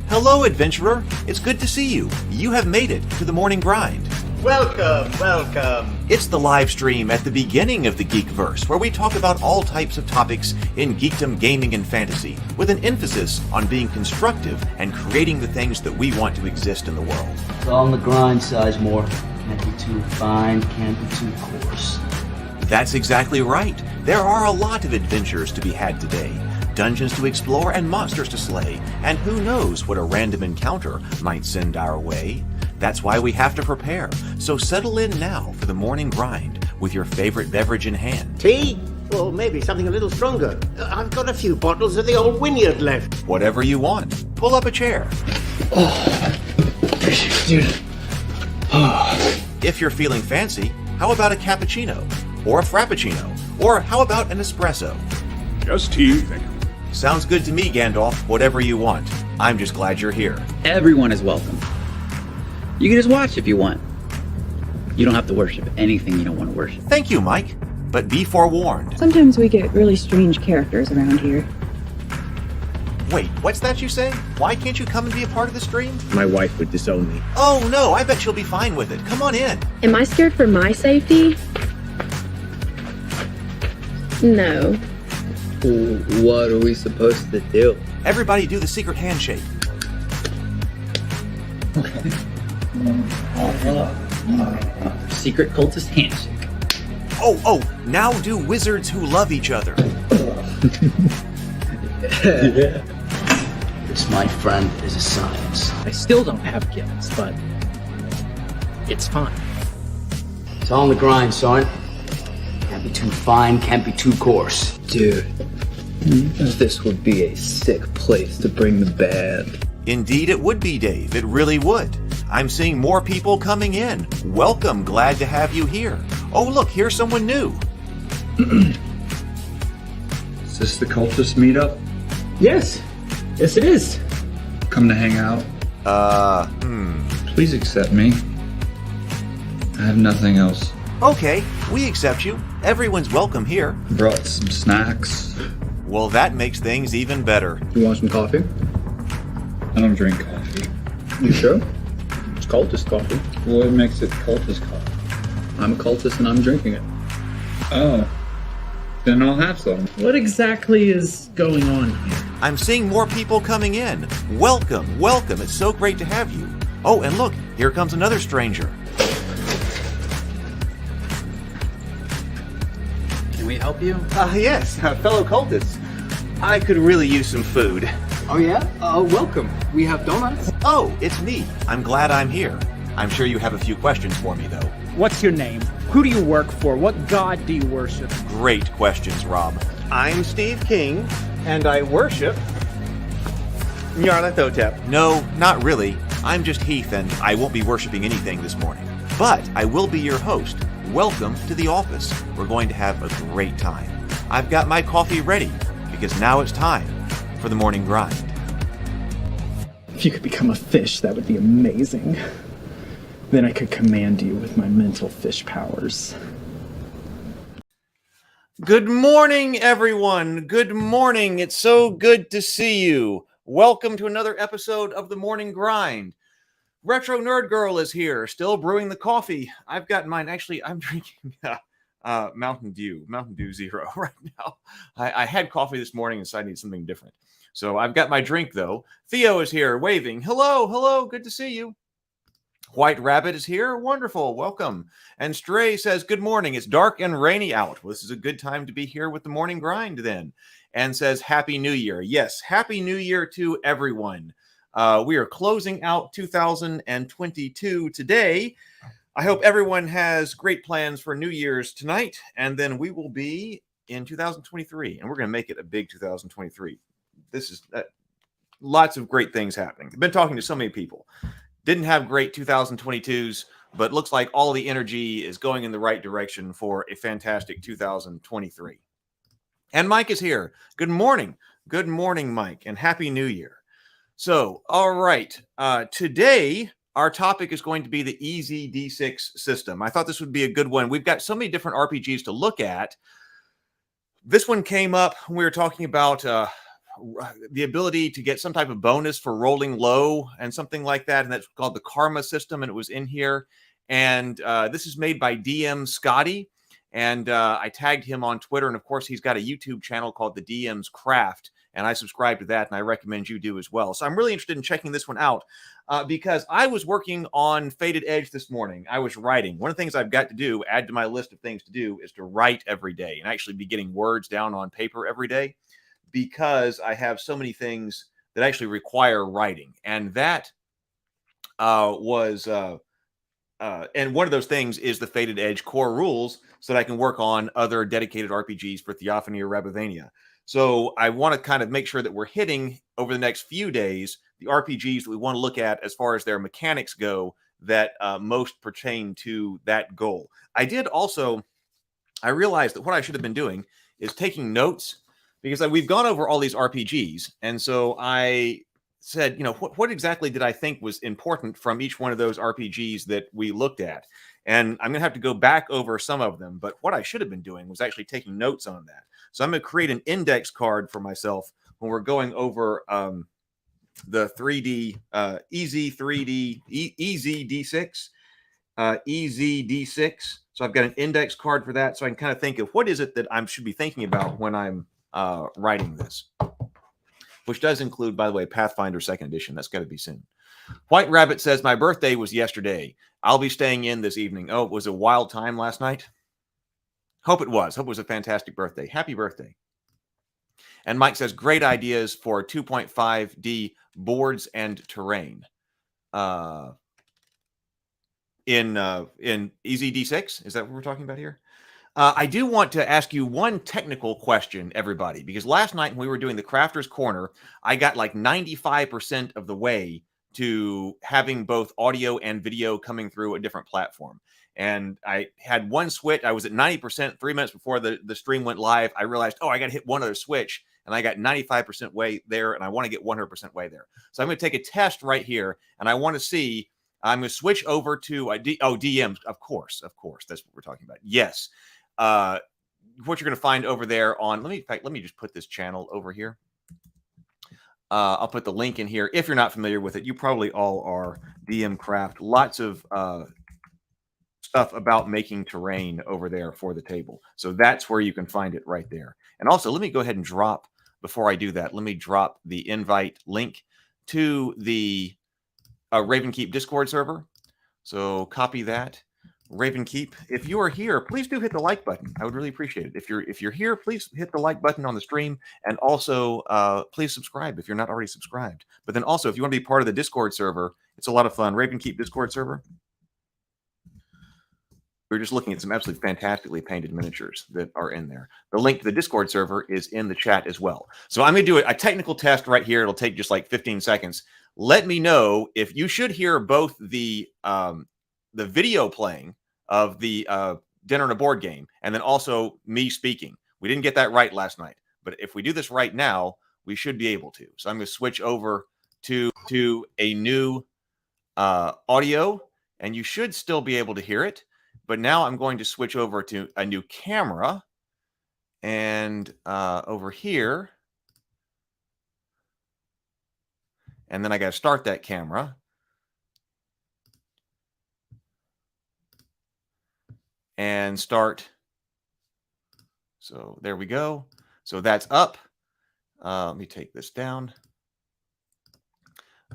Hello, adventurer. It's good to see you. You have made it to the morning grind. Welcome, welcome. It's the live stream at the beginning of the Geekverse, where we talk about all types of topics in geekdom, gaming, and fantasy, with an emphasis on being constructive and creating the things that we want to exist in the world. It's all on the grind, Sizemore. Can't be too fine, can't be too coarse. That's exactly right. There are a lot of adventures to be had today. Dungeons to explore and monsters to slay, and who knows what a random encounter might send our way. That's why we have to prepare, so settle in now for the morning grind with your favorite beverage in hand. Tea? Or maybe something a little stronger. I've got a few bottles of the old Wynyard left. Whatever you want. Pull up a chair. Dude. If you're feeling fancy, how about a cappuccino? Or a frappuccino? Or how about an espresso? Just tea, thank you. Sounds good to me, Gandalf. Whatever you want. I'm just glad you're here. Everyone is welcome. You can just watch if you want. You don't have to worship anything you don't want to worship. Thank you, Mike. But be forewarned. Sometimes we get really strange characters around here. Wait, what's that you say? Why can't you come and be a part of the stream? My wife would disown me. Oh no, I bet she'll be fine with it. Come on in. Am I scared for my safety? No. What are we supposed to do? Everybody do the secret handshake. Secret cultist handshake. Oh, now do wizards who love each other. Yeah. This, my friend, is a science. I still don't have gifts, but it's fine. It's all on the grind, son. Can't be too fine, can't be too coarse. Dude, this would be a sick place to bring the band. Indeed it would be, Dave. It really would. I'm seeing more people coming in. Welcome. Glad to have you here. Oh, look, here's someone new. Is this the cultist meetup? Yes it is. Come to hang out? Please accept me. I have nothing else. Okay, we accept you. Everyone's welcome here. Brought some snacks. Well, that makes things even better. You want some coffee? I don't drink coffee. You sure? It's cultist coffee. What makes it cultist coffee? I'm a cultist and I'm drinking it. Oh. Then I'll have some. What exactly is going on here? I'm seeing more people coming in. Welcome. It's so great to have you. Oh, and look, here comes another stranger. Can we help you? Yes, fellow cultists. I could really use some food. Oh yeah? Welcome. We have donuts. Oh, it's me. I'm glad I'm here. I'm sure you have a few questions for me, though. What's your name? Who do you work for? What god do you worship? Great questions, Rob. I'm Steve King, and I worship Nyarlathotep. No, not really. I'm just Heath, and I won't be worshiping anything this morning. But I will be your host. Welcome to the office. We're going to have a great time. I've got my coffee ready, because now it's time for the morning grind. If you could become a fish, that would be amazing. Then I could command you with my mental fish powers. Good morning, everyone. Good morning. It's so good to see you. Welcome to another episode of the Morning Grind. Retro Nerd Girl is here, still brewing the coffee. I've got mine. Actually, I'm drinking Mountain Dew Zero right now. I had coffee this morning and so I need something different. So I've got my drink, though. Theo is here, waving. Hello. Good to see you. White Rabbit is here. Wonderful. Welcome. And Stray says, good morning. It's dark and rainy out. Well, this is a good time to be here with the morning grind then. And says, Happy New Year. Yes, Happy New Year to everyone. We are closing out 2022 today. I hope everyone has great plans for New Year's tonight. And then we will be in 2023. And we're going to make it a big 2023. This is lots of great things happening. I've been talking to so many people. Didn't have great 2022s, but looks like all the energy is going in the right direction for a fantastic 2023. And Mike is here. Good morning. Good morning, Mike, and Happy New Year. So, all right. Today, our topic is going to be the EZd6 system. I thought this would be a good one. We've got so many different RPGs to look at. This one came up when we were talking about the ability to get some type of bonus for rolling low and something like that, and that's called the karma system, and it was in here. And this is made by DM Scotty, and I tagged him on Twitter, and of course he's got a YouTube channel called the DM's Craft, and I subscribe to that, and I recommend you do as well. So I'm really interested in checking this one out because I was working on Faded Edge this morning. I was writing. One of the things I've got to do, add to my list of things to do, is to write every day and actually be getting words down on paper every day, because I have so many things that actually require writing. And that and one of those things is the Faded Edge core rules, so that I can work on other dedicated RPGs for Theophany or Rabavania. So I want to kind of make sure that we're hitting over the next few days the RPGs that we want to look at as far as their mechanics go that most pertain to that goal. I realized that what I should have been doing is taking notes, because we've gone over all these RPGs. And so I said, you know, what exactly did I think was important from each one of those RPGs that we looked at? And I'm going to have to go back over some of them. But what I should have been doing was actually taking notes on that. So I'm going to create an index card for myself when we're going over the 3D EZd6, EZd6. So I've got an index card for that, so I can kind of think of what is it that I should be thinking about when I'm writing this, which does include, by the way, Pathfinder 2nd Edition. That's got to be soon. White Rabbit says, my birthday was yesterday. I'll be staying in this evening. Oh, it was a wild time last night? Hope it was. Hope it was a fantastic birthday. Happy birthday. And Mike says, great ideas for 2.5D boards and terrain. In EZd6? Is that what we're talking about here? I do want to ask you one technical question, everybody, because last night when we were doing the Crafter's Corner, I got like 95% of the way to having both audio and video coming through a different platform. And I had one switch. I was at 90% 3 minutes before the stream went live. I realized, oh, I got to hit one other switch. And I got 95% way there, and I want to get 100% way there. So I'm going to take a test right here, and I want to see. I'm going to switch over to DMs. Of course. That's what we're talking about. Yes. What you're going to find over there on, let me just put this channel over here. I'll put the link in here. If you're not familiar with it, you probably all are. DM Craft, lots of stuff about making terrain over there for the table. So that's where you can find it right there. And also, let me go ahead and drop, before I do that, let me drop the invite link to the Ravenkeep Discord server. So copy that. Ravenkeep, if you are here, please do hit the like button. I would really appreciate it. If you're here, please hit the like button on the stream, and also please subscribe if you're not already subscribed. But then also, if you want to be part of the Discord server, it's a lot of fun. Ravenkeep Discord server. We're just looking at some absolutely fantastically painted miniatures that are in there. The link to the Discord server is in the chat as well. So I'm going to do a technical test right here. It'll take just like 15 seconds. Let me know if you should hear both the video playing of the dinner and a board game, and then also me speaking. We didn't get that right last night, but if we do this right now, we should be able to. So I'm going to switch over to a new audio, and you should still be able to hear it. But now I'm going to switch over to a new camera, and over here, and then I got to start that camera. And start. So there we go. So that's up. Let me take this down.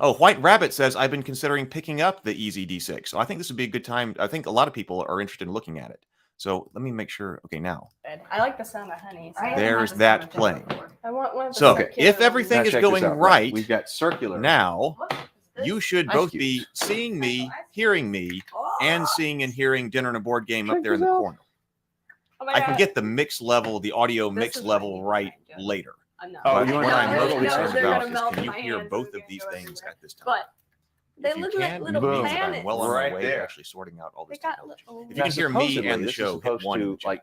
Oh, White Rabbit says, I've been considering picking up the EZd6. So I think this would be a good time. I think a lot of people are interested in looking at it. So let me make sure. Okay, now. I like the sound of honey. So there's that playing. I want one of the so if everything is going right, we've got circular. Now, you should both be seeing me, hearing me, and seeing and hearing dinner and a board game up there in the corner. Oh I can get the mix level, the audio mix level right later. But what I'm most concerned about is, can you hear both of these things at this time? But they if you look can, like little it means that I'm planets. well on my Right way there. to actually sorting out all this. They got little. If you can hear me and the show, hit supposed one. to, like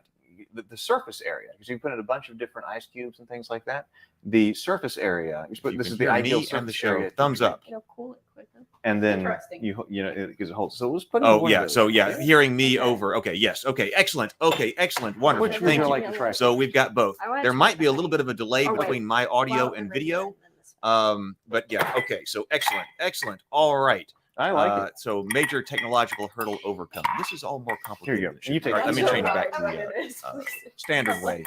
the surface area, because you put in a bunch of different ice cubes and things like that. The surface area. This This is the ideal surface and the show. area. Thumbs up. It'll cool it quicker. and then Interesting. because it holds. So let's put. Oh yeah. So yeah, hearing me over. Okay. Yes. Okay. Excellent. Okay. Excellent. Wonderful. Which Thank you. like to try? So we've got both. I wanna There try might be a that. little bit of a delay Oh, wait. between my audio Well, and the video. regular and then this. But yeah. Okay. So excellent. Excellent. All right. I like it. So major technological hurdle overcome. This is all more complicated. Here you go. than it should You be. take All right, it. let me I'm change so back to glad the it is, please. standard way.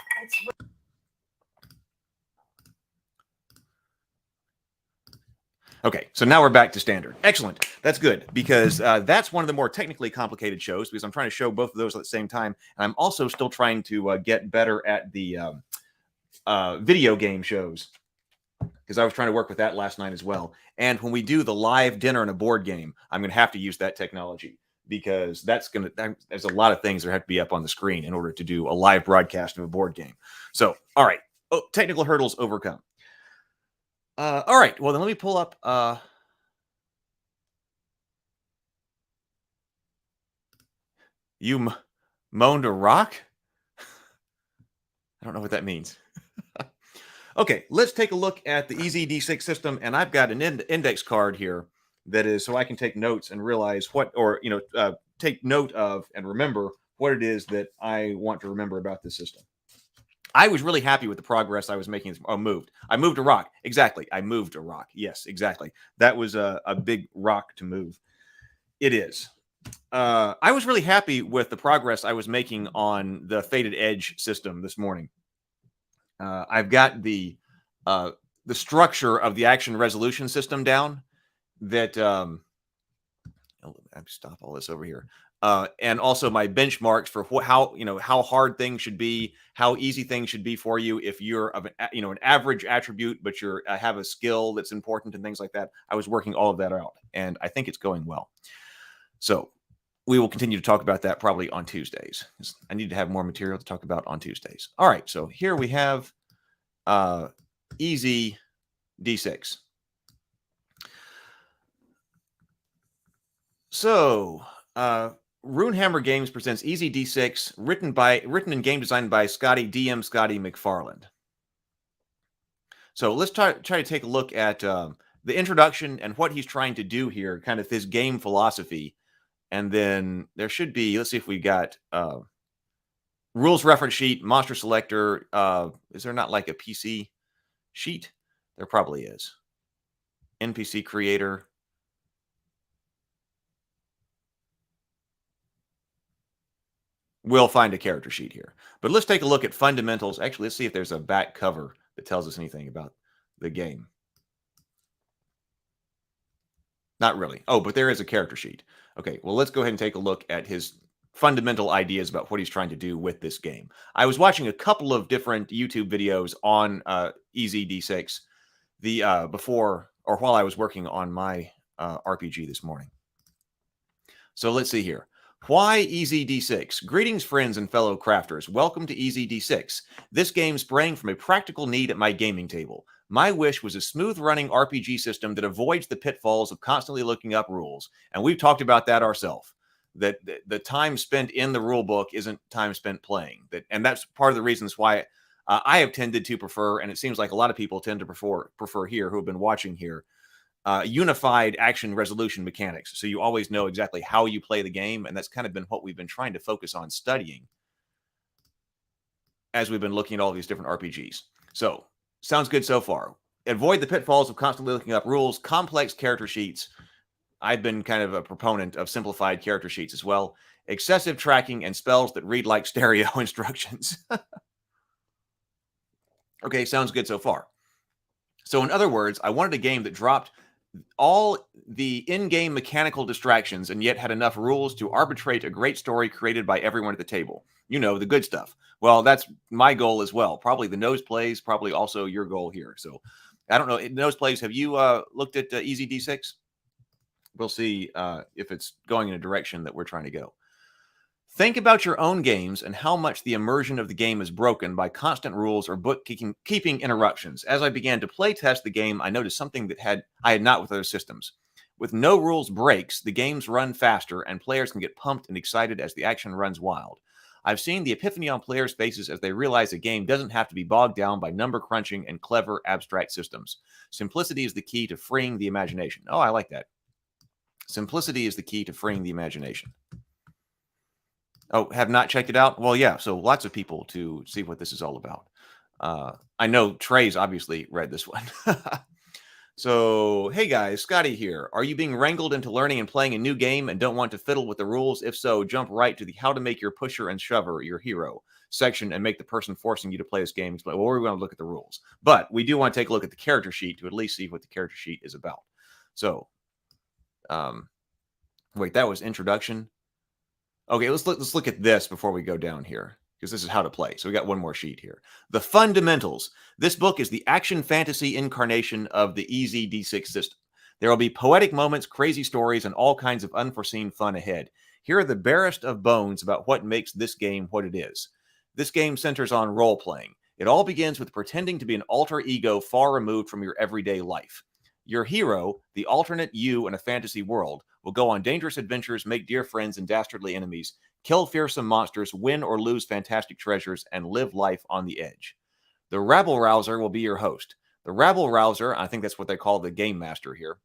Okay, so now we're back to standard. Excellent. That's good because that's one of the more technically complicated shows because I'm trying to show both of those at the same time. And I'm also still trying to get better at the video game shows because I was trying to work with that last night as well. And when we do the live dinner and a board game, I'm going to have to use that technology because there's a lot of things that have to be up on the screen in order to do a live broadcast of a board game. So, all right. Oh, technical hurdles overcome. All right. Well, then let me pull up. You moaned a rock? I don't know what that means. Okay, let's take a look at the EZd6 system, and I've got an index card here that is so I can take notes and realize what, or take note of and remember what it is that I want to remember about this system. I was really happy with the progress I was making. I moved a rock. Exactly. I moved a rock. Yes, exactly. That was a big rock to move. It is. I was really happy with the progress I was making on the Faded Edge system this morning. I've got the structure of the action resolution system down. That I'll stop all this over here. And also my benchmarks for how hard things should be, how easy things should be for you if you're of an average attribute, but you're have a skill that's important and things like that. I was working all of that out, and I think it's going well. So we will continue to talk about that probably on Tuesdays. I need to have more material to talk about on Tuesdays. All right, so here we have EZd6. So Runehammer Games presents EZd6, written and game designed by DM Scotty McFarland. So let's try to take a look at the introduction and what he's trying to do here, kind of his game philosophy. And then there should be, let's see if we got rules reference sheet, monster selector. Is there not like a PC sheet? There probably is. NPC creator. We'll find a character sheet here. But let's take a look at fundamentals. Actually, let's see if there's a back cover that tells us anything about the game. Not really. Oh, but there is a character sheet. Okay, well, let's go ahead and take a look at his fundamental ideas about what he's trying to do with this game. I was watching a couple of different YouTube videos on EZd6 before or while I was working on my RPG this morning. So let's see here. Why EZd6? Greetings, friends and fellow crafters. Welcome to EZd6. This game sprang from a practical need at my gaming table. My wish was a smooth-running RPG system that avoids the pitfalls of constantly looking up rules. And we've talked about that ourselves. That the time spent in the rule book isn't time spent playing. And that's part of the reasons why I have tended to prefer, and it seems like a lot of people tend to prefer here who have been watching here, unified action resolution mechanics. So you always know exactly how you play the game. And that's kind of been what we've been trying to focus on studying as we've been looking at all these different RPGs. So sounds good so far. Avoid the pitfalls of constantly looking up rules, complex character sheets. I've been kind of a proponent of simplified character sheets as well. Excessive tracking and spells that read like stereo instructions. Okay, sounds good so far. So in other words, I wanted a game that dropped all the in-game mechanical distractions and yet had enough rules to arbitrate a great story created by everyone at the table. You know, the good stuff. Well, that's my goal as well. Probably the nose plays, probably also your goal here. So I don't know. Nose plays, have you looked at EZd6? We'll see if it's going in a direction that we're trying to go. Think about your own games and how much the immersion of the game is broken by constant rules or bookkeeping interruptions. As I began to play test the game, I noticed something that I had not with other systems. With no rules breaks, the games run faster and players can get pumped and excited as the action runs wild. I've seen the epiphany on players' faces as they realize a game doesn't have to be bogged down by number crunching and clever abstract systems. Simplicity is the key to freeing the imagination. Oh, I like that. Simplicity is the key to freeing the imagination. Oh, have not checked it out? Well, yeah, so lots of people to see what this is all about. I know Trey's obviously read this one. So, hey guys, Scotty here. Are you being wrangled into learning and playing a new game and don't want to fiddle with the rules? If so, jump right to the how to make your pusher and shover your hero section and make the person forcing you to play this game explain. Well, we're going to look at the rules. But we do want to take a look at the character sheet to at least see what the character sheet is about. So, wait, that was introduction. Okay, let's look at this before we go down here, because this is how to play. So we got one more sheet here. The fundamentals. This book is the action fantasy incarnation of the EZd6 system. There will be poetic moments, crazy stories, and all kinds of unforeseen fun ahead. Here are the barest of bones about what makes this game what it is. This game centers on role-playing. It all begins with pretending to be an alter ego far removed from your everyday life. Your hero, the alternate you in a fantasy world, will go on dangerous adventures, make dear friends and dastardly enemies, kill fearsome monsters, win or lose fantastic treasures, and live life on the edge. The rabble-rouser will be your host. The rabble-rouser, I think that's what they call the game master here,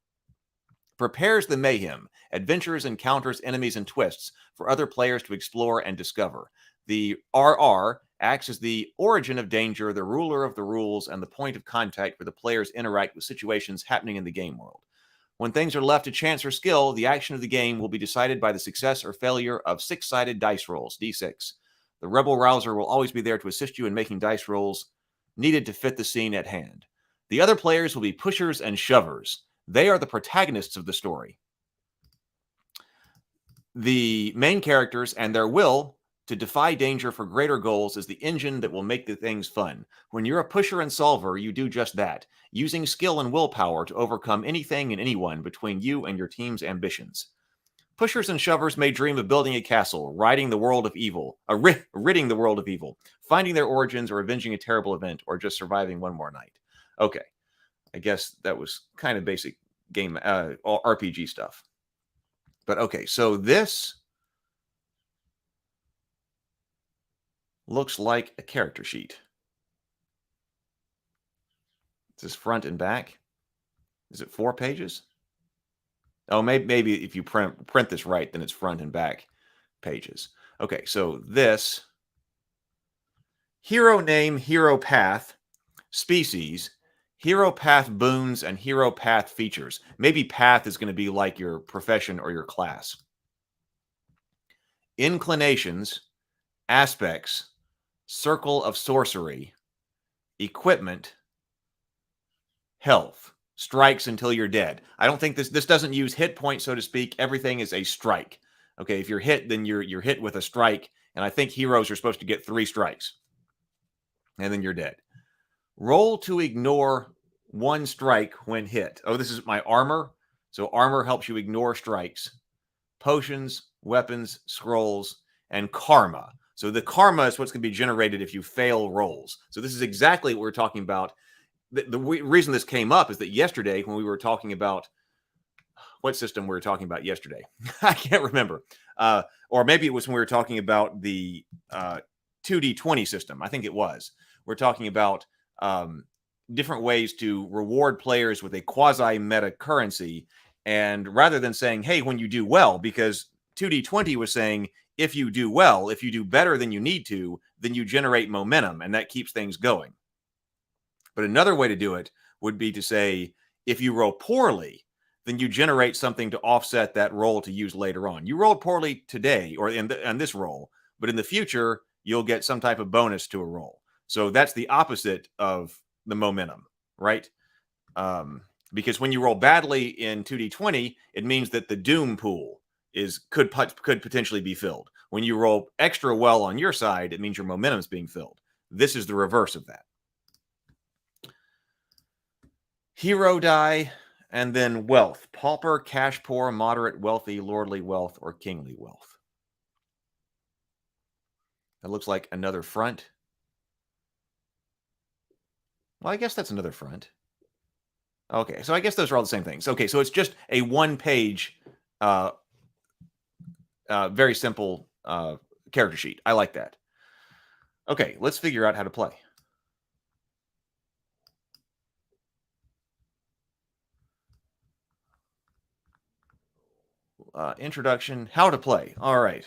prepares the mayhem, adventures, encounters, enemies, and twists for other players to explore and discover. The RR acts as the origin of danger, the ruler of the rules, and the point of contact where the players interact with situations happening in the game world. When things are left to chance or skill, the action of the game will be decided by the success or failure of six-sided dice rolls, D6. The Rebel Rouser will always be there to assist you in making dice rolls needed to fit the scene at hand. The other players will be pushers and shovers. They are the protagonists of the story. The main characters and their will to defy danger for greater goals is the engine that will make the things fun. When you're a pusher and solver, you do just that, using skill and willpower to overcome anything and anyone between you and your team's ambitions. Pushers and shovers may dream of building a castle, ridding the world of evil, finding their origins or avenging a terrible event, or just surviving one more night. Okay, I guess that was kind of basic game RPG stuff. But okay, so this looks like a character sheet. Is this front and back? Is it 4 pages? Oh, maybe if you print this right, then it's front and back pages. Okay, so this hero name, hero path, species, hero path boons, and hero path features. Maybe path is going to be like your profession or your class. Inclinations, aspects, circle of sorcery, equipment, health, strikes until you're dead. I don't think this doesn't use hit points, so to speak. Everything is a strike. Okay, if you're hit, then you're hit with a strike, and I think heroes are supposed to get 3 strikes, and then you're dead. Roll to ignore 1 strike when hit. Oh, this is my armor. So armor helps you ignore strikes. Potions, weapons, scrolls, and karma. So the karma is what's going to be generated if you fail rolls. So this is exactly what we're talking about. The reason this came up is that yesterday when we were talking about what system we were talking about yesterday, I can't remember. Or maybe it was when we were talking about the 2D20 system. I think it was. We're talking about different ways to reward players with a quasi-meta currency. And rather than saying, hey, when you do well, because 2D20 was saying, if you do well, if you do better than you need to, then you generate momentum, and that keeps things going. But another way to do it would be to say, if you roll poorly, then you generate something to offset that roll to use later on. You rolled poorly today or in this roll, but in the future, you'll get some type of bonus to a roll. So that's the opposite of the momentum, right? Because when you roll badly in 2D20, it means that the doom pool could potentially be filled. When you roll extra well on your side, it means your momentum is being filled. This is the reverse of that. Hero die, and then wealth. Pauper, cash poor, moderate, wealthy, lordly wealth, or kingly wealth. That looks like another front. Well, I guess that's another front. Okay, so I guess those are all the same things. Okay, so it's just a 1-page, very simple character sheet. I like that. Okay, let's figure out how to play. introduction, how to play. All right.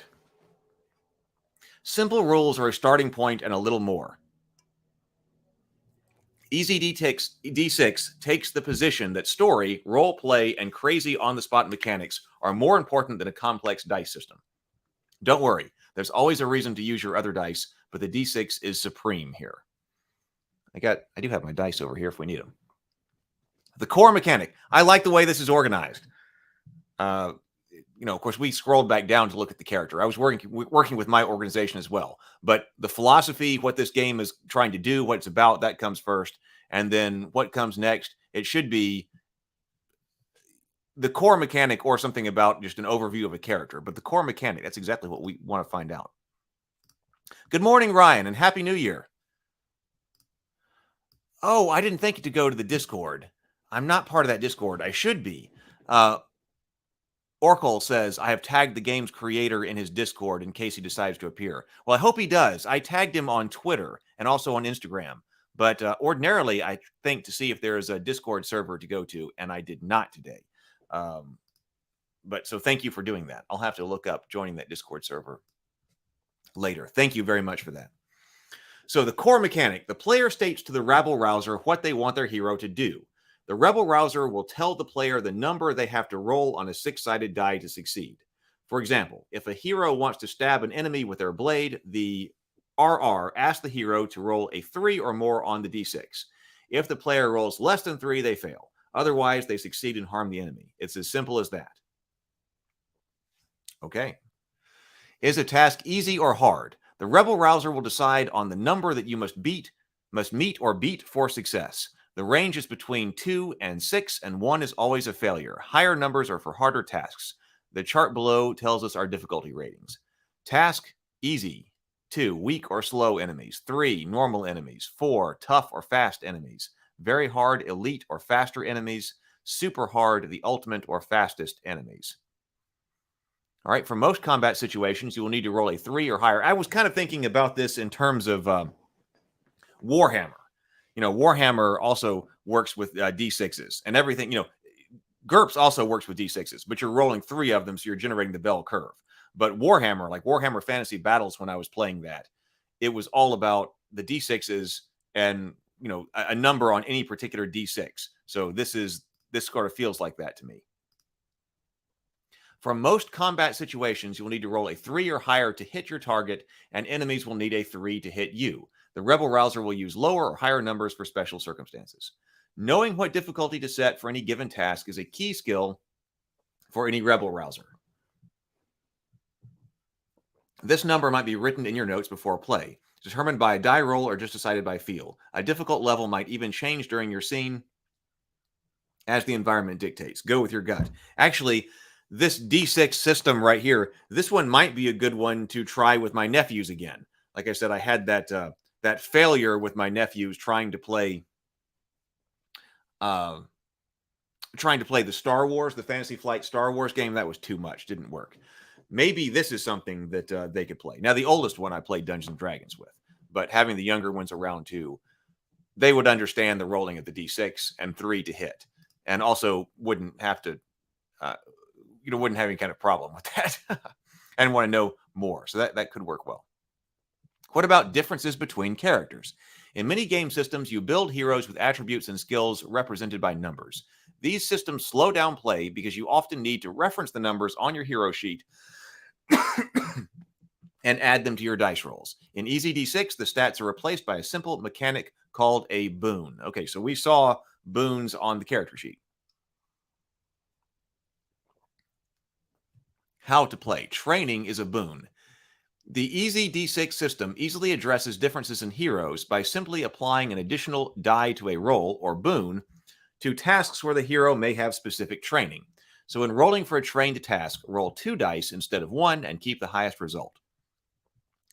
Simple rules are a starting point and a little more. EZd6 takes the position that story, role play, and crazy on-the-spot mechanics are more important than a complex dice system. Don't worry, there's always a reason to use your other dice, but the D6 is supreme here. I do have my dice over here if we need them. The core mechanic. I like the way this is organized. Of course, we scrolled back down to look at the character. I was working with my organization as well. But the philosophy, what this game is trying to do, what it's about, that comes first. And then what comes next, it should be the core mechanic or something about just an overview of a character. But the core mechanic, that's exactly what we want to find out. Good morning, Ryan, and Happy New Year. Oh, I didn't think to go to the Discord. I'm not part of that Discord. I should be. Oracle says, I have tagged the game's creator in his Discord in case he decides to appear. Well, I hope he does. I tagged him on Twitter and also on Instagram. But ordinarily, I think to see if there is a Discord server to go to, and I did not today. So thank you for doing that. I'll have to look up joining that Discord server later. Thank you very much for that. So the core mechanic, the player states to the rabble-rouser what they want their hero to do. The rebel-rouser will tell the player the number they have to roll on a 6-sided die to succeed. For example, if a hero wants to stab an enemy with their blade, the RR asks the hero to roll a 3 or more on the D6. If the player rolls less than 3, they fail. Otherwise, they succeed and harm the enemy. It's as simple as that. Okay. Is a task easy or hard? The rebel-rouser will decide on the number that you must meet or beat for success. The range is between 2 and 6, and 1 is always a failure. Higher numbers are for harder tasks. The chart below tells us our difficulty ratings. Task, easy. 2, weak or slow enemies. 3, normal enemies. 4, tough or fast enemies. Very hard, elite or faster enemies. Super hard, the ultimate or fastest enemies. All right, for most combat situations, you will need to roll a 3 or higher. I was kind of thinking about this in terms of Warhammer. Warhammer also works with D6s and everything. GURPS also works with D6s, but you're rolling 3 of them, so you're generating the bell curve. But Warhammer, like Warhammer Fantasy Battles, when I was playing that, it was all about the D6s and, a number on any particular D6. So this sort of feels like that to me. For most combat situations, you will need to roll a 3 or higher to hit your target, and enemies will need a 3 to hit you. The rebel-rouser will use lower or higher numbers for special circumstances. Knowing what difficulty to set for any given task is a key skill for any rebel-rouser. This number might be written in your notes before play, determined by a die roll or just decided by feel. A difficult level might even change during your scene as the environment dictates. Go with your gut. Actually, this D6 system right here, this one might be a good one to try with my nephews again. Like I said, I had that failure with my nephews trying to play the Star Wars, the Fantasy Flight Star Wars game. That was too much. Didn't work. Maybe this is something that they could play. Now, the oldest one I played Dungeons and Dragons with, but having the younger ones around too, they would understand the rolling of the D6 and 3 to hit, and also wouldn't have to, wouldn't have any kind of problem with that and want to know more. So that could work well. What about differences between characters? In many game systems, you build heroes with attributes and skills represented by numbers. These systems slow down play because you often need to reference the numbers on your hero sheet and add them to your dice rolls. In EZd6, the stats are replaced by a simple mechanic called a boon. Okay, so we saw boons on the character sheet. How to play. Training is a boon. The EZd6 system easily addresses differences in heroes by simply applying an additional die to a roll, or boon, to tasks where the hero may have specific training. So when rolling for a trained task, roll 2 dice instead of 1 and keep the highest result.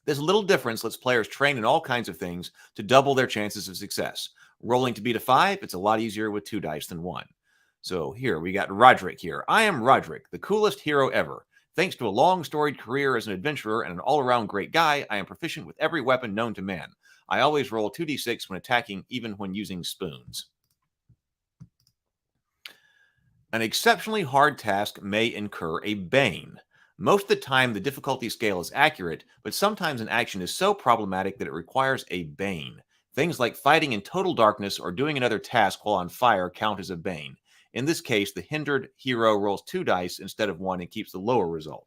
This little difference lets players train in all kinds of things to double their chances of success. Rolling to beat a 5, it's a lot easier with 2 dice than 1. So here, we got Roderick here. I am Roderick, the coolest hero ever. Thanks to a long, storied career as an adventurer and an all-around great guy, I am proficient with every weapon known to man. I always roll 2d6 when attacking, even when using spoons. An exceptionally hard task may incur a bane. Most of the time, the difficulty scale is accurate, but sometimes an action is so problematic that it requires a bane. Things like fighting in total darkness or doing another task while on fire count as a bane. In this case, the hindered hero rolls 2 dice instead of 1 and keeps the lower result.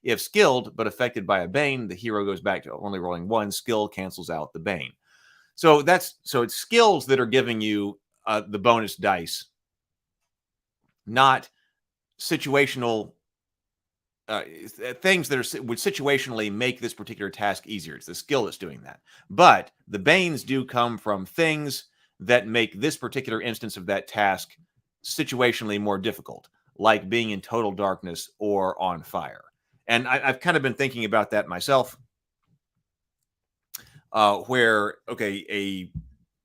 If skilled but affected by a bane, the hero goes back to only rolling 1. Skill cancels out the bane. So it's skills that are giving you the bonus dice, not situational things that would situationally make this particular task easier. It's the skill that's doing that. But the banes do come from things that make this particular instance of that task situationally more difficult, like being in total darkness or on fire. And I've kind of been thinking about that myself, where, okay, a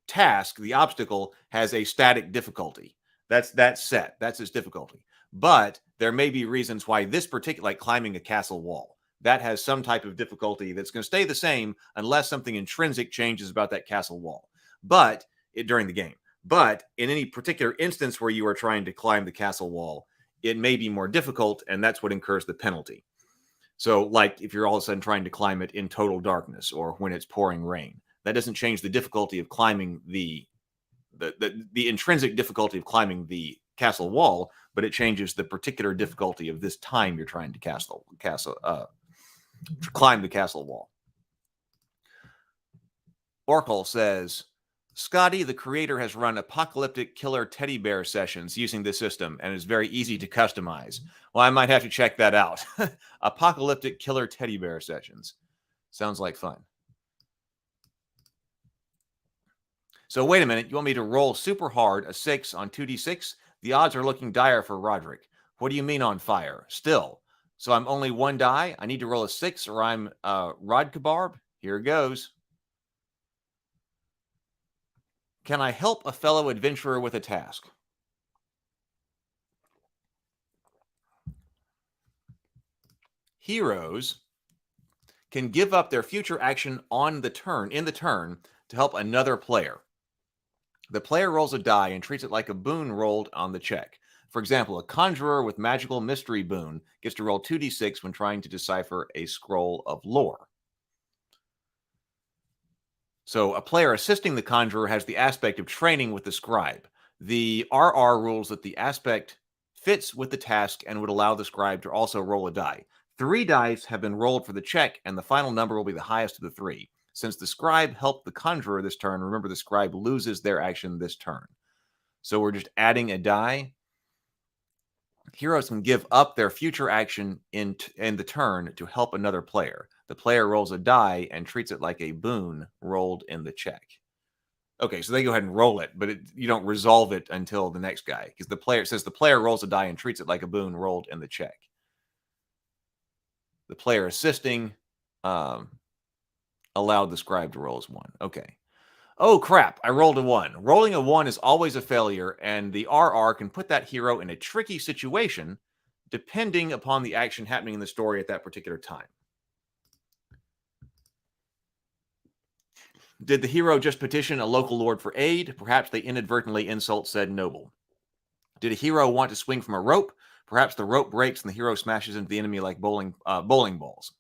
task, the obstacle, has a static difficulty. That's set. That's its difficulty. But there may be reasons why this particular, like climbing a castle wall, that has some type of difficulty that's going to stay the same unless something intrinsic changes about that castle wall. But during the game. But in any particular instance where you are trying to climb the castle wall, it may be more difficult, and that's what incurs the penalty. So, like if you're all of a sudden trying to climb it in total darkness or when it's pouring rain, that doesn't change the difficulty of climbing the intrinsic difficulty of climbing the castle wall, but it changes the particular difficulty of this time you're trying to climb the castle wall. Oracle says, Scotty, the creator, has run apocalyptic killer teddy bear sessions using this system and is very easy to customize. Well, I might have to check that out. Apocalyptic killer teddy bear sessions. Sounds like fun. So wait a minute. You want me to roll super hard, a 6 on 2d6? The odds are looking dire for Roderick. What do you mean on fire? Still. So I'm only 1 die. I need to roll a 6 or I'm Rod Kabarb. Here goes. Can I help a fellow adventurer with a task? Heroes can give up their future action in the turn to help another player. The player rolls a die and treats it like a boon rolled on the check. For example, a conjurer with magical mystery boon gets to roll 2d6 when trying to decipher a scroll of lore. So a player assisting the conjurer has the aspect of training with the scribe. The RR rules that the aspect fits with the task and would allow the scribe to also roll a die. 3 dice have been rolled for the check, and the final number will be the highest of the 3. Since the scribe helped the conjurer this turn, remember the scribe loses their action this turn. So we're just adding a die. Heroes can give up their future action in the turn to help another player. The player rolls a die and treats it like a boon rolled in the check. Okay, so they go ahead and roll it, but you don't resolve it until the next guy, because the player rolls a die and treats it like a boon rolled in the check. The player assisting allowed the scribe to roll as 1. Okay. Oh, crap. I rolled a 1. Rolling a 1 is always a failure, and the RR can put that hero in a tricky situation depending upon the action happening in the story at that particular time. Did the hero just petition a local lord for aid? Perhaps they inadvertently insult said noble. Did a hero want to swing from a rope? Perhaps the rope breaks and the hero smashes into the enemy like bowling balls.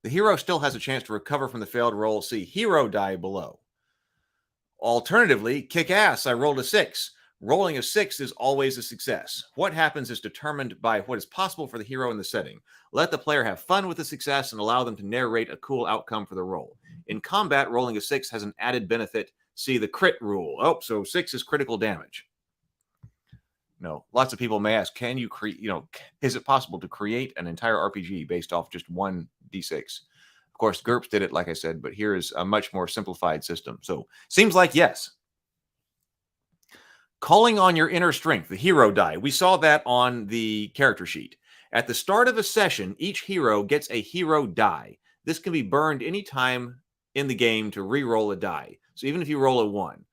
The hero still has a chance to recover from the failed roll. See hero die below. Alternatively, kick ass. I rolled a 6. Rolling a 6 is always a success. What happens is determined by what is possible for the hero in the setting. Let the player have fun with the success and allow them to narrate a cool outcome for the roll. In combat, rolling a 6 has an added benefit. See the crit rule. Oh, so 6 is critical damage. No, lots of people may ask, can you create, is it possible to create an entire RPG based off just 1 D6? Of course, GURPS did it, like I said, but here is a much more simplified system. So, seems like yes. Calling on your inner strength, the hero die. We saw that on the character sheet. At the start of a session, each hero gets a hero die. This can be burned anytime in the game to re-roll a die. So even if you roll a 1,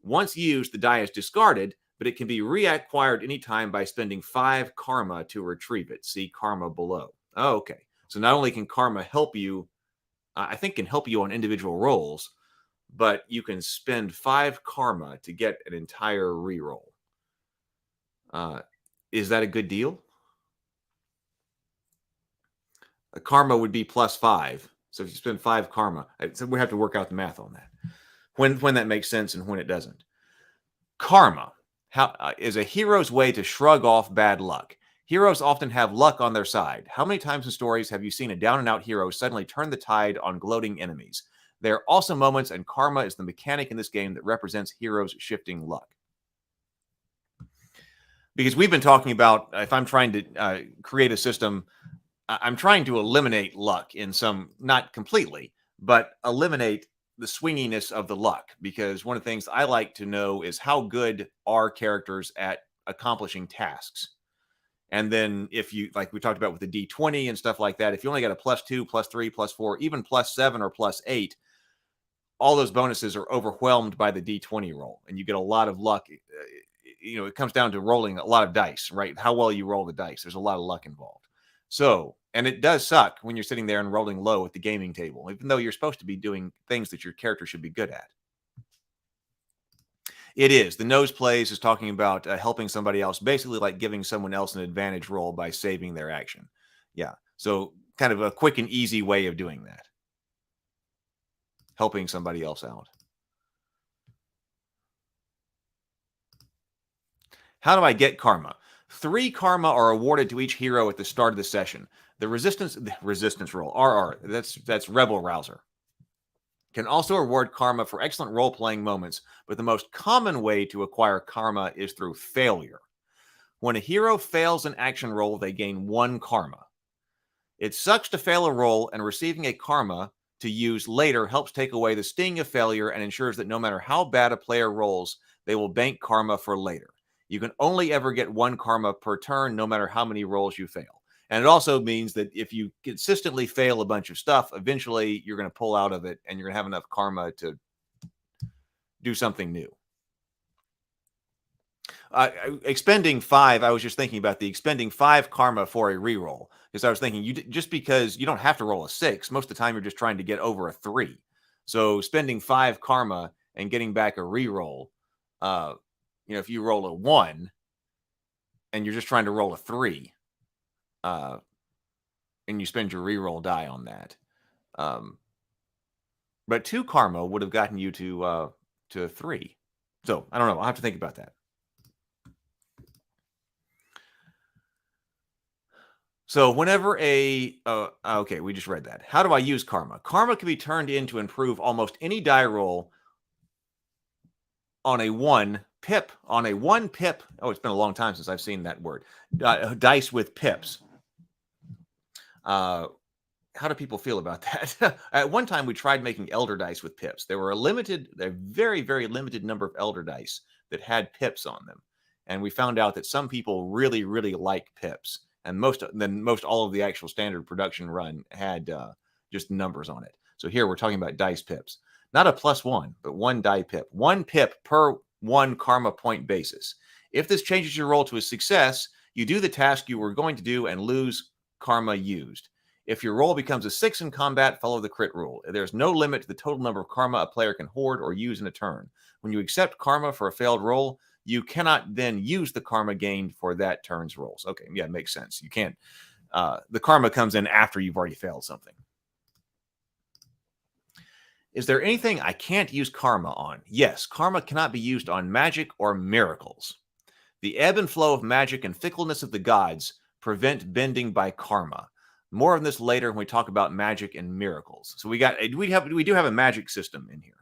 once used, the die is discarded, but it can be reacquired anytime by spending 5 karma to retrieve it. See karma below. Oh, okay. So not only can karma help you, I think can help you on individual rolls, but you can spend 5 karma to get an entire reroll. Is that a good deal? Karma would be +5. So if you spend 5 karma, so we have to work out the math on that. When that makes sense and when it doesn't. Karma is a hero's way to shrug off bad luck. Heroes often have luck on their side. How many times in stories have you seen a down-and-out hero suddenly turn the tide on gloating enemies? There are also moments, and karma is the mechanic in this game that represents heroes shifting luck. Because we've been talking about, if I'm trying to create a system, I'm trying to eliminate luck in some, not completely, but eliminate the swinginess of the luck. Because one of the things I like to know is how good are characters at accomplishing tasks. And then if you, like we talked about with the D20 and stuff like that, if you only got a +2, +3, +4, even +7 or +8, all those bonuses are overwhelmed by the D20 roll. And you get a lot of luck. It comes down to rolling a lot of dice, right? How well you roll the dice. There's a lot of luck involved. So, and it does suck when you're sitting there and rolling low at the gaming table, even though you're supposed to be doing things that your character should be good at. It is. The nose plays is talking about helping somebody else, basically like giving someone else an advantage roll by saving their action. Yeah. So kind of a quick and easy way of doing that. Helping somebody else out. How do I get karma? 3 karma are awarded to each hero at the start of the session. The resistance roll, RR, that's Rebel Rouser, can also award karma for excellent role-playing moments, but the most common way to acquire karma is through failure. When a hero fails an action roll, they gain 1 karma. It sucks to fail a roll, and receiving a karma to use later helps take away the sting of failure and ensures that no matter how bad a player rolls, they will bank karma for later. You can only ever get 1 karma per turn, no matter how many rolls you fail. And it also means that if you consistently fail a bunch of stuff, eventually you're going to pull out of it and you're going to have enough karma to do something new. Expending 5, I was just thinking about the expending 5 karma for a reroll. Because I was thinking, just because you don't have to roll a 6, most of the time you're just trying to get over a 3. So spending 5 karma and getting back a reroll, if you roll a 1 and you're just trying to roll a 3, and you spend your reroll die on that. But 2 karma would have gotten you to 3. So I don't know. I'll have to think about that. So whenever okay, we just read that. How do I use karma? Karma can be turned in to improve almost any die roll on a 1 pip. On a 1 pip. Oh, it's been a long time since I've seen that word. Dice with pips. How do people feel about that? At one time, we tried making elder dice with pips. There were a very, very limited number of elder dice that had pips on them. And we found out that some people really, really like pips. And most all of the actual standard production run had just numbers on it. So here we're talking about dice pips. Not a +1, but 1 die pip. 1 pip per 1 karma point basis. If this changes your roll to a success, you do the task you were going to do and lose karma used. If your roll becomes a 6 in combat, follow the crit rule. There's no limit to the total number of karma a player can hoard or use in a turn. When you accept karma for a failed roll, you cannot then use the karma gained for that turn's rolls. Okay, yeah, it makes sense. You can't. The karma comes in after you've already failed something. Is there anything I can't use karma on? Yes, karma cannot be used on magic or miracles. The ebb and flow of magic and fickleness of the gods prevent bending by karma. More on this later when we talk about magic and miracles. So we do have a magic system in here.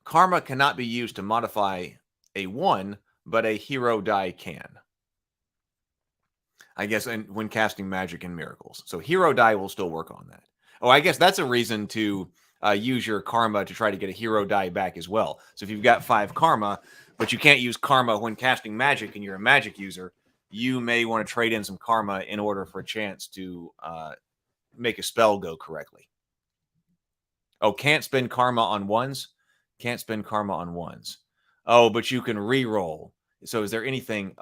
Karma cannot be used to modify a 1, but a hero die can. I guess when casting magic and miracles. So hero die will still work on that. Oh, I guess that's a reason to use your karma to try to get a hero die back as well. So if you've got 5 karma, but you can't use karma when casting magic and you're a magic user, you may want to trade in some karma in order for a chance to make a spell go correctly. Oh, can't spend karma on 1s? Can't spend karma on 1s. Oh, but you can re-roll. So is there anything...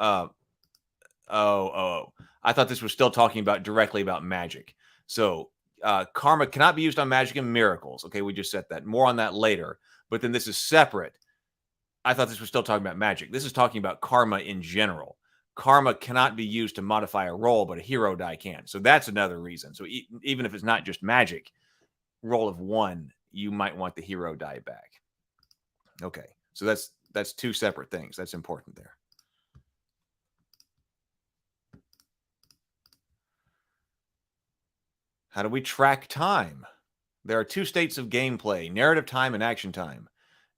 I thought this was still talking about directly about magic. So karma cannot be used on magic and miracles. Okay, we just said that. More on that later. But then this is separate. I thought this was still talking about magic. This is talking about karma in general. Karma cannot be used to modify a roll, but a hero die can. So that's another reason. So even if it's not just magic, roll of 1, you might want the hero die back. Okay, so that's 2 separate things. That's important there. How do we track time? There are 2 states of gameplay, narrative time and action time.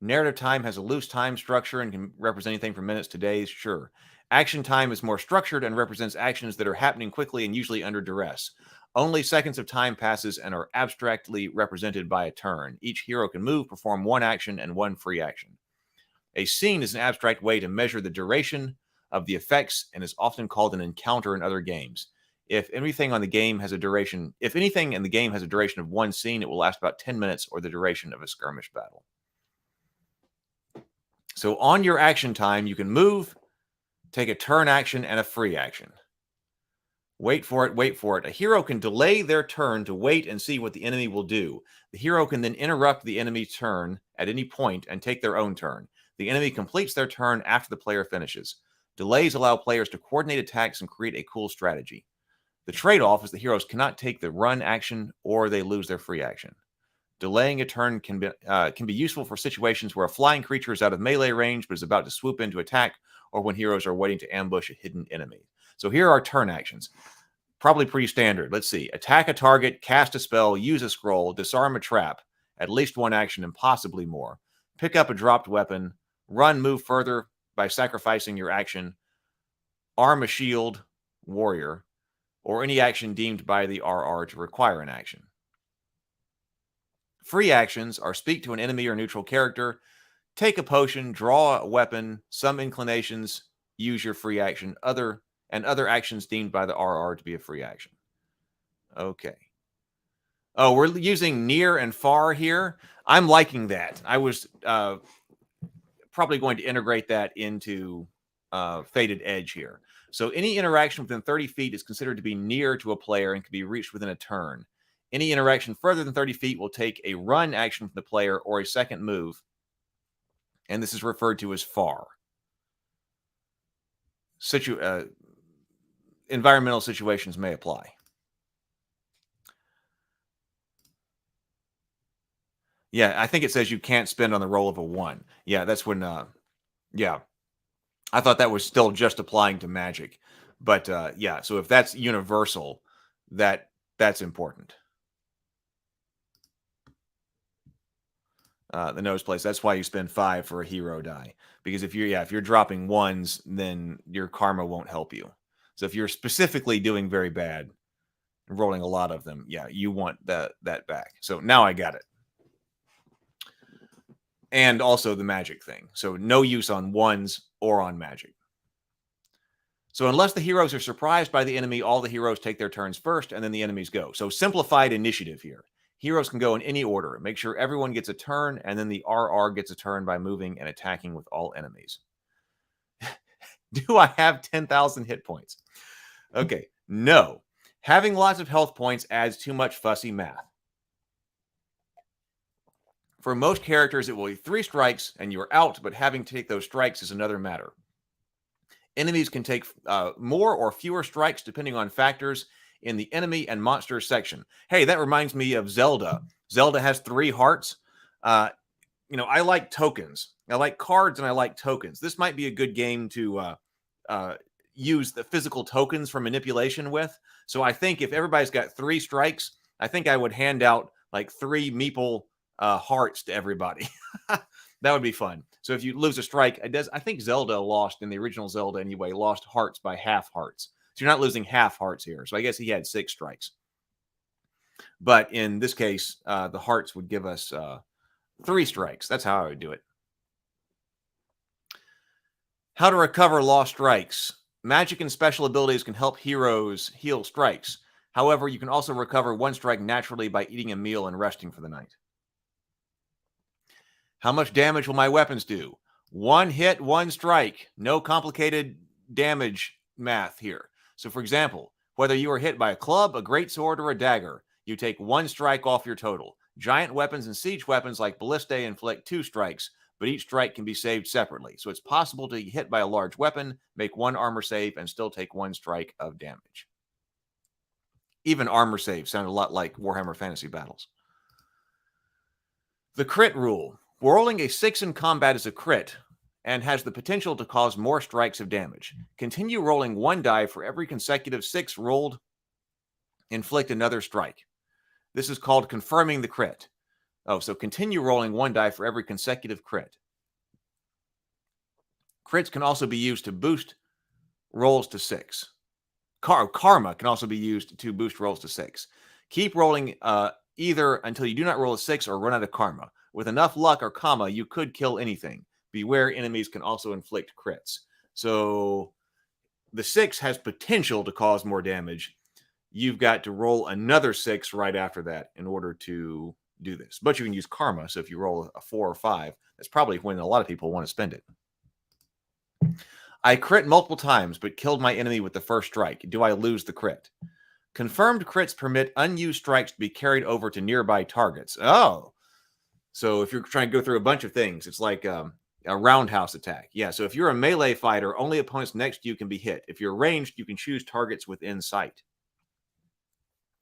Narrative time has a loose time structure and can represent anything from minutes to days, sure. Action time is more structured and represents actions that are happening quickly and usually under duress. Only seconds of time passes and are abstractly represented by a turn. Each hero can move, perform 1 action, and 1 free action. A scene is an abstract way to measure the duration of the effects and is often called an encounter in other games. If anything in the game has a duration of 1 scene, it will last about 10 minutes or the duration of a skirmish battle. So on your action time, you can move, take a turn action, and a free action. Wait for it, wait for it. A hero can delay their turn to wait and see what the enemy will do. The hero can then interrupt the enemy's turn at any point and take their own turn. The enemy completes their turn after the player finishes. Delays allow players to coordinate attacks and create a cool strategy. The trade-off is the heroes cannot take the run action or they lose their free action. Delaying a turn can be useful for situations where a flying creature is out of melee range but is about to swoop in to attack, or when heroes are waiting to ambush a hidden enemy. So here are turn actions. Probably pretty standard. Let's see. Attack a target, cast a spell, use a scroll, disarm a trap, at least 1 action and possibly more. Pick up a dropped weapon, run, move further by sacrificing your action, arm a shield, warrior, or any action deemed by the RR to require an action. Free actions are speak to an enemy or neutral character, take a potion, draw a weapon, some inclinations, use your free action, other actions deemed by the RR to be a free action. Okay. Oh, we're using near and far here. I'm liking that. I was probably going to integrate that into Faded Edge here. So any interaction within 30 feet is considered to be near to a player and can be reached within a turn. Any interaction further than 30 feet will take a run action from the player or a second move, and this is referred to as far. Environmental situations may apply. Yeah, I think it says you can't spend on the roll of a 1. Yeah, that's when, yeah. I thought that was still just applying to magic. But, yeah, so if that's universal, that's important. The nose place. That's why you spend 5 for a hero die. Because if you're dropping 1s, then your karma won't help you. So if you're specifically doing very bad, rolling a lot of them, yeah, you want that back. So now I got it. And also the magic thing. So no use on 1s or on magic. So unless the heroes are surprised by the enemy, all the heroes take their turns first, and then the enemies go. So simplified initiative here. Heroes can go in any order. Make sure everyone gets a turn, and then the RR gets a turn by moving and attacking with all enemies. Do I have 10,000 hit points? Okay, no. Having lots of health points adds too much fussy math. For most characters, it will be 3 strikes and you're out, but having to take those strikes is another matter. Enemies can take more or fewer strikes depending on factors in the enemy and monster section. Hey, that reminds me of Zelda. Zelda has 3 hearts. I like tokens. I like cards and I like tokens. This might be a good game to use the physical tokens for manipulation with. So I think if everybody's got 3 strikes, I think I would hand out like 3 meeple hearts to everybody. That would be fun. So if you lose a strike, I think Zelda lost in the original Zelda anyway, lost hearts by half hearts. So you're not losing half hearts here. So I guess he had 6 strikes. But in this case, the hearts would give us 3 strikes. That's how I would do it. How to recover lost strikes. Magic and special abilities can help heroes heal strikes. However, you can also recover 1 strike naturally by eating a meal and resting for the night. How much damage will my weapons do? 1 hit, 1 strike. No complicated damage math here. So, for example, whether you are hit by a club, a greatsword, or a dagger, you take 1 strike off your total. Giant weapons and siege weapons like ballistae inflict 2 strikes. but each strike can be saved separately. So it's possible to get hit by a large weapon, make 1 armor save, and still take 1 strike of damage. Even armor saves sound a lot like Warhammer Fantasy Battles. The crit rule. Rolling a 6 in combat is a crit and has the potential to cause more strikes of damage. Continue rolling 1 die for every consecutive 6 rolled. Inflict another strike. This is called confirming the crit. Oh, so continue rolling 1 die for every consecutive crit. Crits can also be used to boost rolls to 6. Karma can also be used to boost rolls to 6. Keep rolling either until you do not roll a 6 or run out of karma. With enough luck or karma, you could kill anything. Beware, enemies can also inflict crits. So the 6 has potential to cause more damage. You've got to roll another 6 right after that in order to do this. But you can use karma, so if you roll a 4 or 5, that's probably when a lot of people want to spend it. I crit multiple times, but killed my enemy with the first strike. Do I lose the crit? Confirmed crits permit unused strikes to be carried over to nearby targets. Oh, so if you're trying to go through a bunch of things, it's like a roundhouse attack. Yeah, so if you're a melee fighter, only opponents next to you can be hit. If you're ranged, you can choose targets within sight.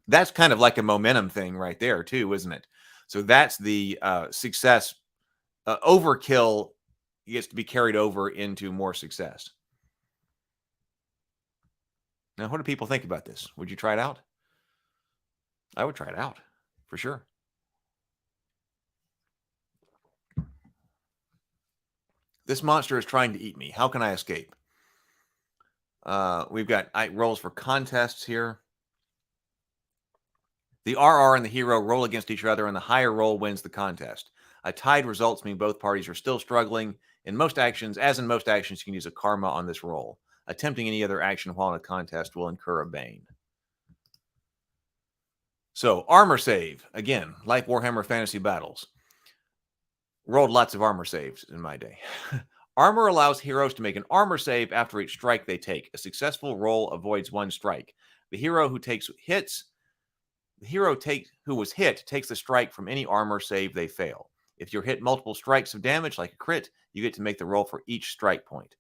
That's kind of like a momentum thing right there, too, isn't it? So that's the success. Overkill gets to be carried over into more success. Now, what do people think about this? Would you try it out? I would try it out, for sure. This monster is trying to eat me. How can I escape? We've got rolls for contests here. The RR and the hero roll against each other, and the higher roll wins the contest. A tied results mean both parties are still struggling. In most actions, you can use a karma on this roll. Attempting any other action while in a contest will incur a bane. So, armor save. Again, like Warhammer Fantasy Battles. Rolled lots of armor saves in my day. Armor allows heroes to make an armor save after each strike they take. A successful roll avoids 1 strike. The hero who was hit takes the strike from any armor save they fail. If you're hit multiple strikes of damage, like a crit, you get to make the roll for each strike point.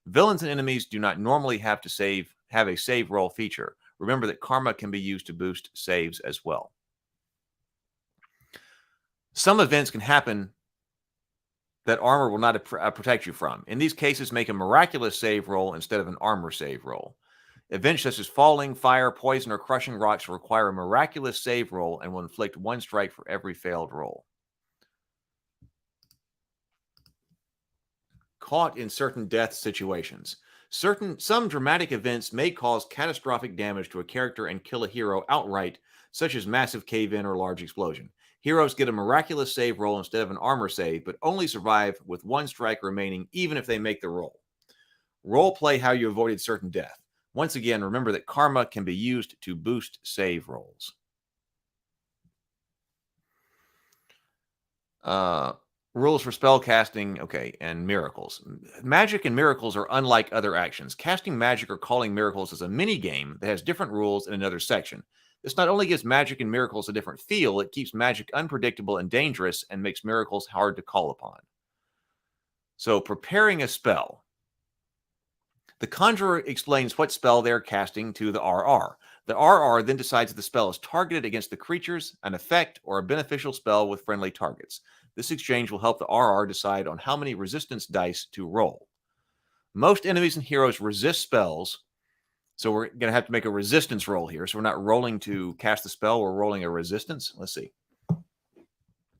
Villains and enemies do not normally have a save roll feature. Remember that karma can be used to boost saves as well. Some events can happen that armor will not protect you from. In these cases, make a miraculous save roll instead of an armor save roll. Events such as falling, fire, poison, or crushing rocks require a miraculous save roll and will inflict 1 strike for every failed roll. Caught in certain death situations. Some dramatic events may cause catastrophic damage to a character and kill a hero outright, such as massive cave-in or large explosion. Heroes get a miraculous save roll instead of an armor save, but only survive with 1 strike remaining, even if they make the roll. Role play how you avoided certain death. Once again, remember that karma can be used to boost save rolls. Rules for spell casting, and miracles. Magic and miracles are unlike other actions. Casting magic or calling miracles is a mini-game that has different rules in another section. This not only gives magic and miracles a different feel, it keeps magic unpredictable and dangerous and makes miracles hard to call upon. So, preparing a spell. The conjurer explains what spell they are casting to the RR. The RR then decides if the spell is targeted against the creatures, an effect, or a beneficial spell with friendly targets. This exchange will help the RR decide on how many resistance dice to roll. Most enemies and heroes resist spells, so we're going to have to make a resistance roll here. So we're not rolling to cast the spell, we're rolling a resistance. Let's see.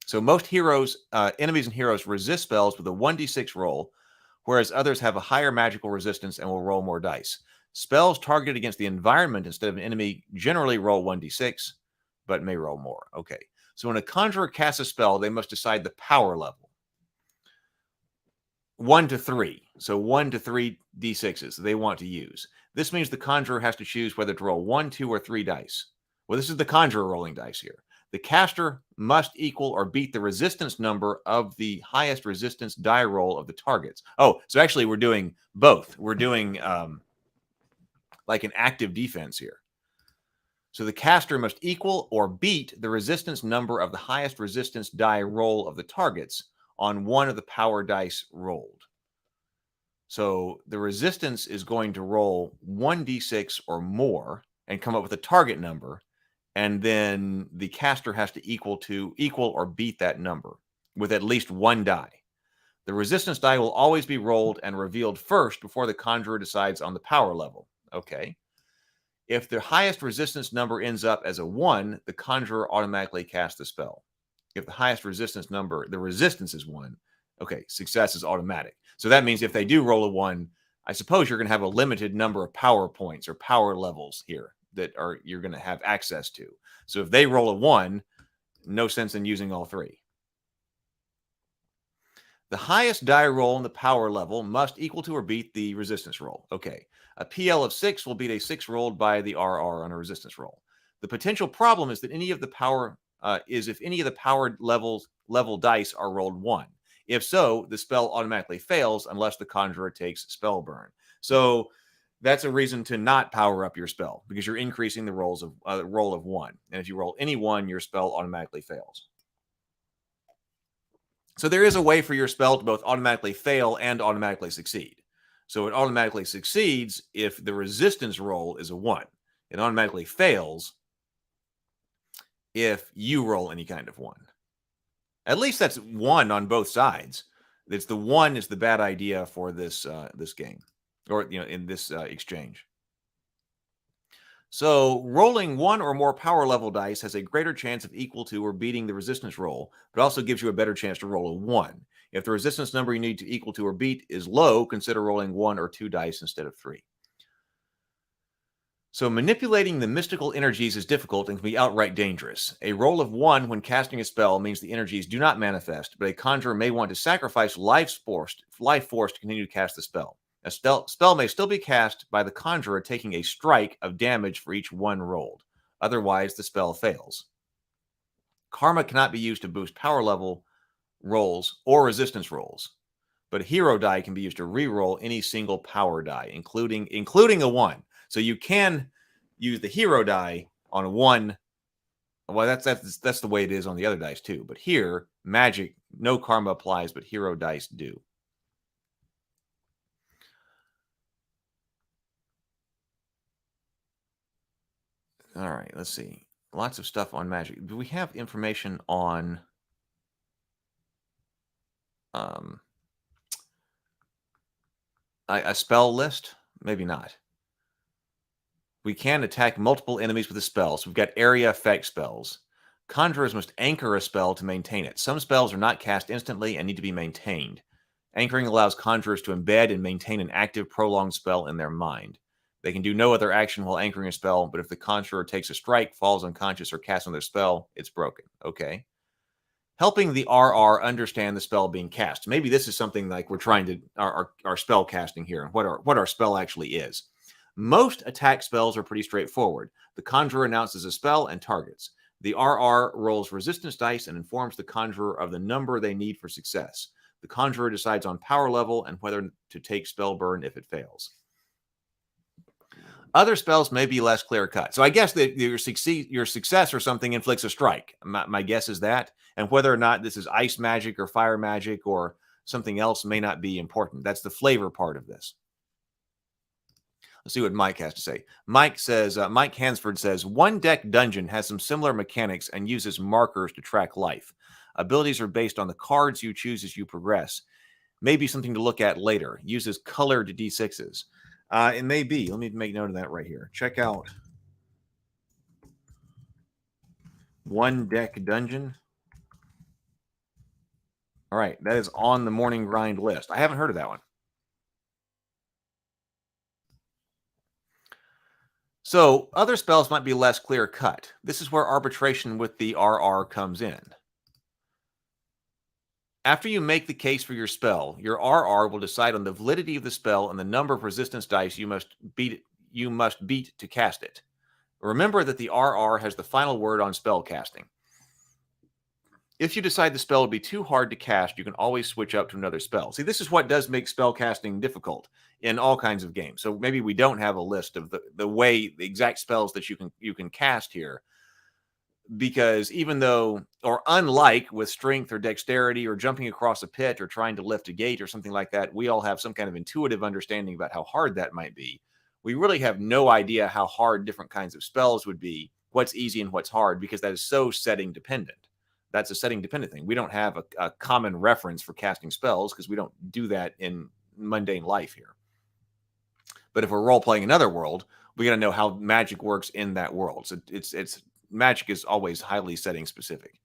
So most enemies and heroes resist spells with a 1d6 roll, whereas others have a higher magical resistance and will roll more dice. Spells targeted against the environment instead of an enemy generally roll 1d6, but may roll more. Okay, so when a conjurer casts a spell, they must decide the power level. 1 to 3, so 1 to 3 d6s they want to use. This means the conjurer has to choose whether to roll 1, 2, or 3 dice. Well, this is the conjurer rolling dice here. The caster must equal or beat the resistance number of the highest resistance die roll of the targets. Oh, so actually we're doing both. We're doing like an active defense here. So the caster must equal or beat the resistance number of the highest resistance die roll of the targets. on one of the power dice rolled. So the resistance is going to roll 1d6 or more and come up with a target number, and then the caster has to equal or beat that number with at least one die. The resistance die will always be rolled and revealed first before the conjurer decides on the power level. Okay. If the highest resistance number ends up as a 1, the conjurer automatically casts the spell. If the highest resistance number, the resistance is 1, okay, success is automatic. So that means if they do roll a 1, I suppose you're going to have a limited number of power points or power levels here that you're going to have access to. So if they roll a 1, no sense in using all 3. The highest die roll in the power level must equal to or beat the resistance roll. Okay. A PL of 6 will beat a 6 rolled by the RR on a resistance roll. The potential problem is that if any of the power level dice are rolled 1. If so, the spell automatically fails unless the conjurer takes spell burn. So that's a reason to not power up your spell, because you're increasing the roll of 1. And if you roll any 1, your spell automatically fails. So there is a way for your spell to both automatically fail and automatically succeed. So it automatically succeeds if the resistance roll is a 1. It automatically fails if you roll any kind of 1. At least that's 1 on both sides. It's the 1 is the bad idea for this game, or in this exchange. So rolling 1 or more power level dice has a greater chance of equal to or beating the resistance roll, but also gives you a better chance to roll a 1. If the resistance number you need to equal to or beat is low, consider rolling 1 or 2 dice instead of 3. So manipulating the mystical energies is difficult and can be outright dangerous. A roll of 1 when casting a spell means the energies do not manifest, but a conjurer may want to sacrifice life force to continue to cast the spell. A spell may still be cast by the conjurer taking a strike of damage for each 1 rolled. Otherwise, the spell fails. Karma cannot be used to boost power level rolls or resistance rolls, but hero die can be used to re-roll any single power die, including a 1. So you can use the hero die on a 1. Well, that's the way it is on the other dice too. But here, magic, no karma applies, but hero dice do. All right, let's see. Lots of stuff on magic. Do we have information on a spell list? Maybe not. We can attack multiple enemies with a spell. So we've got area effect spells. Conjurers must anchor a spell to maintain it. Some spells are not cast instantly and need to be maintained. Anchoring allows conjurers to embed and maintain an active, prolonged spell in their mind. They can do no other action while anchoring a spell, but if the conjurer takes a strike, falls unconscious, or casts another spell, it's broken. Okay. Helping the RR understand the spell being cast. Maybe this is something like we're trying to our spell casting here, and what our spell actually is. Most attack spells are pretty straightforward. The conjurer announces a spell and targets. The RR rolls resistance dice and informs the conjurer of the number they need for success. The conjurer decides on power level and whether to take spell burn if it fails. Other spells may be less clear-cut. So I guess that your success or something inflicts a strike. My guess is that. And whether or not this is ice magic or fire magic or something else may not be important. That's the flavor part of this. Let's see what Mike has to say. Mike Hansford says, one deck dungeon has some similar mechanics and uses markers to track life. Abilities are based on the cards you choose as you progress. Maybe something to look at later. Uses colored D6s. It may be. Let me make note of that right here. Check out One Deck Dungeon. All right, that is on the morning grind list. I haven't heard of that one. So other spells might be less clear cut. This is where arbitration with the RR comes in. After you make the case for your spell, your RR will decide on the validity of the spell and the number of resistance dice you must beat to cast it. Remember that the RR has the final word on spell casting. If you decide the spell would be too hard to cast, you can always switch up to another spell. See, this is what does make spell casting difficult in all kinds of games. So maybe we don't have a list of the exact spells that you can cast here. because even though, or unlike with strength or dexterity or jumping across a pit or trying to lift a gate or something like that, we all have some kind of intuitive understanding about how hard that might be. We really have no idea how hard different kinds of spells would be, what's easy and what's hard, because that is so setting dependent. That's a setting dependent thing. We don't have a common reference for casting spells because we don't do that in mundane life here. But if we're role playing another world, we got to know how magic works in that world. So it's magic is always highly setting specific.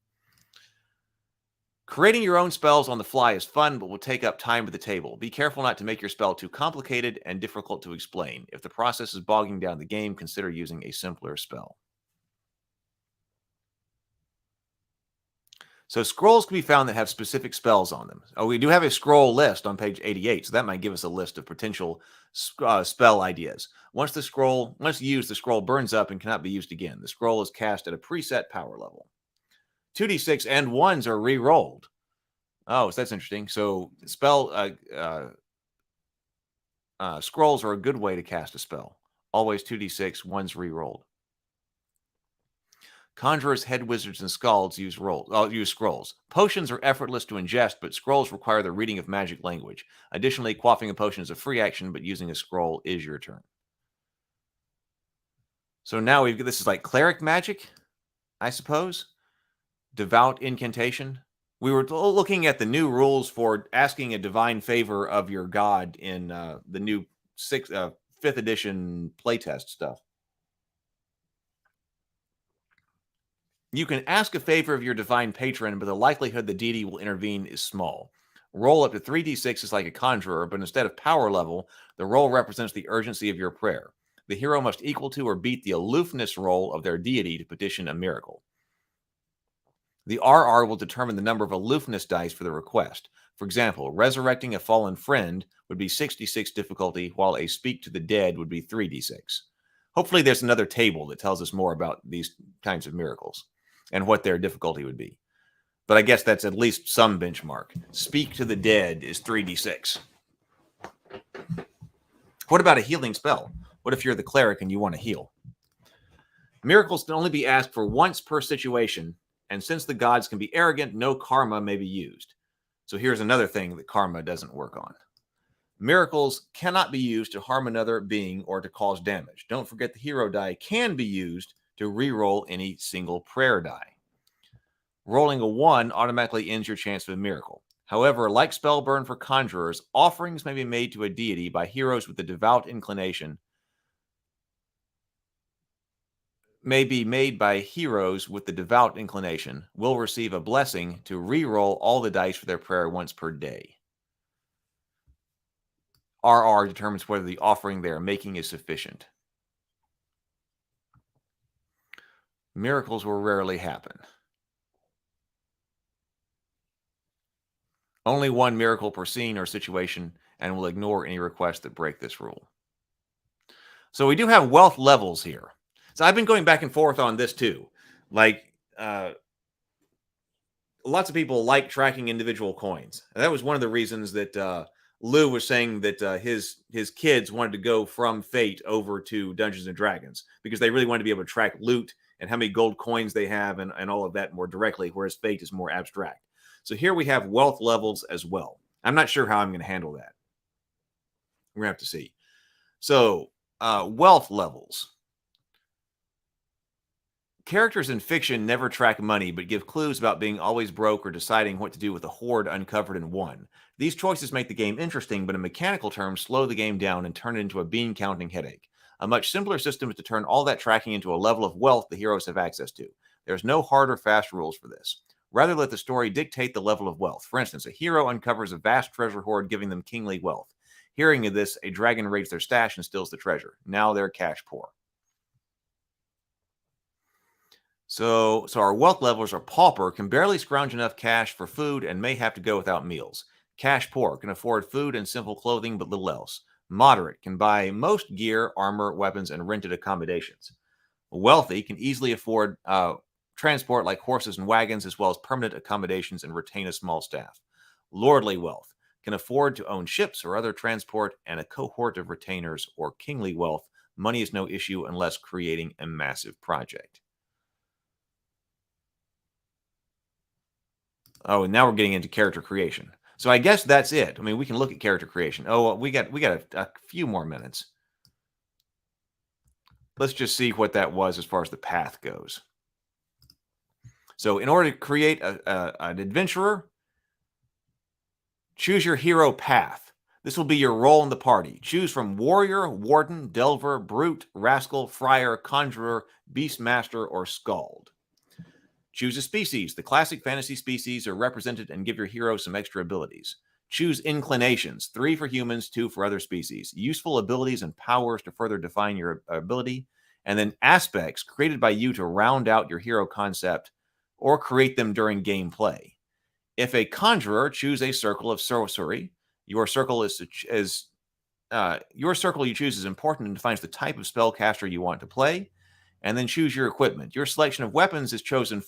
Creating your own spells on the fly is fun, but will take up time at the table. Be careful not to make your spell too complicated and difficult to explain. If the process is bogging down the game, consider using a simpler spell. So scrolls can be found that have specific spells on them. Oh, we do have a scroll list on page 88, so that might give us a list of potential spell ideas. Once used, the scroll burns up and cannot be used again. The scroll is cast at a preset power level. 2d6 and 1s are re-rolled. Oh, so that's interesting. So scrolls are a good way to cast a spell. Always 2d6, 1s re-rolled. Conjurers, head wizards, and skalds use scrolls. Potions are effortless to ingest, but scrolls require the reading of magic language. Additionally, quaffing a potion is a free action, but using a scroll is your turn. So now this is like cleric magic, I suppose. Devout incantation. We were looking at the new rules for asking a divine favor of your god in the new 5th edition playtest stuff. You can ask a favor of your divine patron, but the likelihood the deity will intervene is small. Roll up to 3d6 is like a conjurer, but instead of power level, the roll represents the urgency of your prayer. The hero must equal to or beat the aloofness roll of their deity to petition a miracle. The RR will determine the number of aloofness dice for the request. For example, resurrecting a fallen friend would be 66 difficulty, while a speak to the dead would be 3d6. Hopefully there's another table that tells us more about these kinds of miracles and what their difficulty would be. But I guess that's at least some benchmark. Speak to the dead is 3d6. What about a healing spell? What if you're the cleric and you want to heal? Miracles can only be asked for once per situation, and since the gods can be arrogant, no karma may be used. So here's another thing that karma doesn't work on. Miracles cannot be used to harm another being or to cause damage. Don't forget the hero die can be used to re-roll any single prayer die. Rolling a 1 automatically ends your chance of a miracle. However, like spell burn for conjurers, offerings may be made to a deity by heroes with a devout inclination. May be made by heroes with the devout inclination will receive a blessing to re-roll all the dice for their prayer once per day. RR determines whether the offering they are making is sufficient. Miracles will rarely happen. Only one miracle per scene or situation, and will ignore any requests that break this rule. So we do have wealth levels here. So I've been going back and forth on this too. Like, lots of people like tracking individual coins. And that was one of the reasons that Lou was saying that his kids wanted to go from Fate over to Dungeons and Dragons because they really wanted to be able to track loot and how many gold coins they have and all of that more directly, whereas Fate is more abstract. So here we have wealth levels as well. I'm not sure how I'm going to handle that. We're going to have to see. So, wealth levels. Characters in fiction never track money, but give clues about being always broke or deciding what to do with a hoard uncovered in one. These choices make the game interesting, but in mechanical terms, slow the game down and turn it into a bean-counting headache. A much simpler system is to turn all that tracking into a level of wealth the heroes have access to. There's no hard or fast rules for this. Rather, let the story dictate the level of wealth. For instance, a hero uncovers a vast treasure hoard, giving them kingly wealth. Hearing of this, a dragon raids their stash and steals the treasure. Now they're cash poor. So our wealth levels are pauper, can barely scrounge enough cash for food, and may have to go without meals. Cash poor, can afford food and simple clothing, but little else. Moderate, can buy most gear, armor, weapons, and rented accommodations. Wealthy, can easily afford transport like horses and wagons, as well as permanent accommodations and retain a small staff. Lordly wealth, can afford to own ships or other transport and a cohort of retainers. Or kingly wealth, money is no issue unless creating a massive project. Oh, and now we're getting into character creation. So I guess that's it. I mean, we can look at character creation. Oh, well, we got a few more minutes. Let's just see what that was as far as the path goes. So in order to create an adventurer, choose your hero path. This will be your role in the party. Choose from warrior, warden, delver, brute, rascal, friar, conjurer, beastmaster, or skald. Choose a species. The classic fantasy species are represented and give your hero some extra abilities. Choose inclinations. 3 for humans, 2 for other species. Useful abilities and powers to further define your ability. And then aspects created by you to round out your hero concept or create them during gameplay. If a conjurer, choose a circle of sorcery. Your circle your circle you choose is important and defines the type of spellcaster you want to play. And then choose your equipment. Your selection of weapons is chosen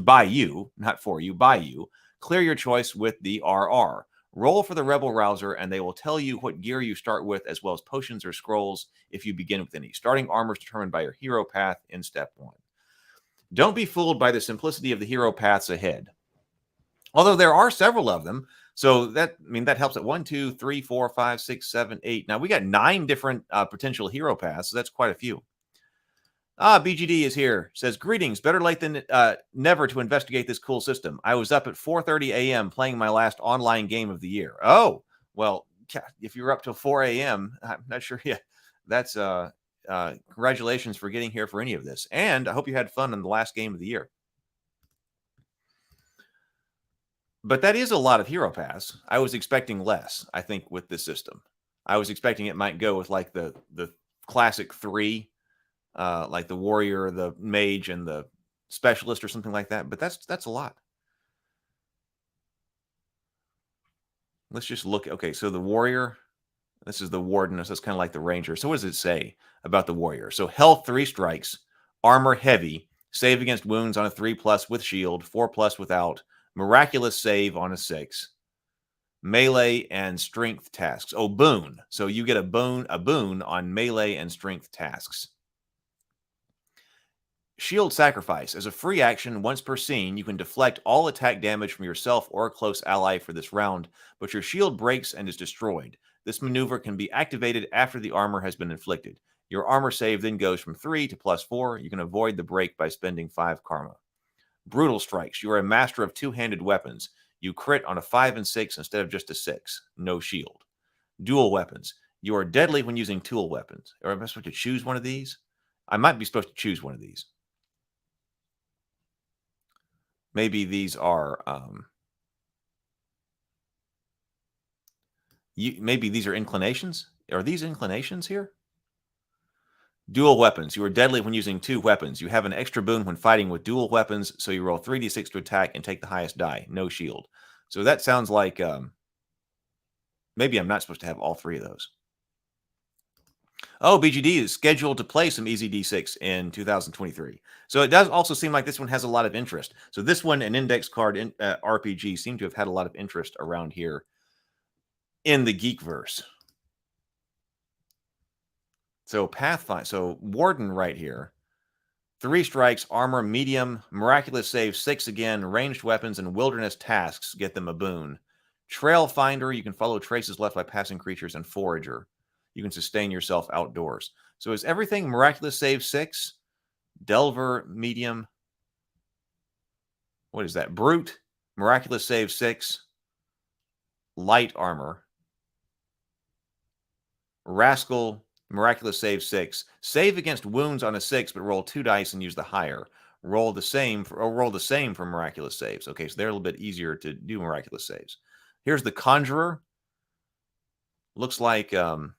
by you, not for you, by you. Clear your choice with the RR. Roll for the Rebel Rouser, and they will tell you what gear you start with, as well as potions or scrolls if you begin with any. Starting armor is determined by your hero path in step 1. Don't be fooled by the simplicity of the hero paths ahead. Although there are several of them, so that helps at 1, 2, 3, 4, 5, 6, 7, 8. Now we got 9 different potential hero paths, so that's quite a few. BGD is here. Says, greetings. Better late than never to investigate this cool system. I was up at 4:30 a.m. playing my last online game of the year. Oh, well, if you're up till 4 a.m., I'm not sure. Yeah, that's congratulations for getting here for any of this. And I hope you had fun in the last game of the year. But that is a lot of hero paths. I was expecting less, I think, with this system. I was expecting it might go with like the classic 3. Like the warrior, the mage, and the specialist or something like that. But that's a lot. Let's just look. Okay, so the warrior, this is the warden. So it's kind of like the ranger. So what does it say about the warrior? So health 3 strikes, armor heavy, save against wounds on a 3+ with shield, 4+ without, miraculous save on a 6, melee and strength tasks. Oh, boon. So you get a boon on melee and strength tasks. Shield sacrifice. As a free action, once per scene, you can deflect all attack damage from yourself or a close ally for this round, but your shield breaks and is destroyed. This maneuver can be activated after the armor has been inflicted. Your armor save then goes from 3 to +4. You can avoid the break by spending 5 karma. Brutal strikes. You are a master of 2-handed weapons. You crit on a 5 and 6 instead of just a 6. No shield. Dual weapons. You are deadly when using tool weapons. Am I supposed to choose one of these? I might be supposed to choose one of these. Maybe these are maybe these are inclinations. Are these inclinations here? Dual weapons. You are deadly when using 2 weapons. You have an extra boon when fighting with dual weapons, so you roll 3d6 to attack and take the highest die. No shield. So that sounds like maybe I'm not supposed to have all 3 of those. Oh, BGD is scheduled to play some EZd6 in 2023. So it does also seem like this one has a lot of interest. So this one, an index card RPG, seem to have had a lot of interest around here in the Geekverse. So Pathfinder, so Warden right here. 3 strikes, armor, medium, miraculous save, 6 again, ranged weapons, and wilderness tasks get them a boon. Trail Finder, you can follow traces left by passing creatures, and Forager. You can sustain yourself outdoors. So is everything miraculous save 6? Delver, medium. What is that? Brute, miraculous save 6. Light armor. Rascal, miraculous save 6. Save against wounds on a 6, but roll 2 dice and use the higher. Roll the same for miraculous saves. Okay, so they're a little bit easier to do miraculous saves. Here's the Conjurer. Looks like all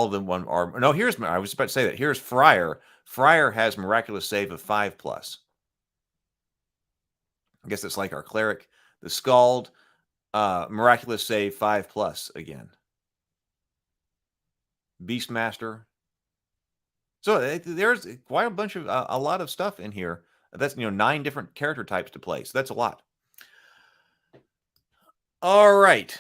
of them are. No, I was about to say that. Here's Friar. Friar has miraculous save of 5+. I guess it's like our cleric. The Skald, miraculous save 5+ again. Beastmaster. So there's quite a bunch of a lot of stuff in here. That's 9 different character types to play. So that's a lot. All right.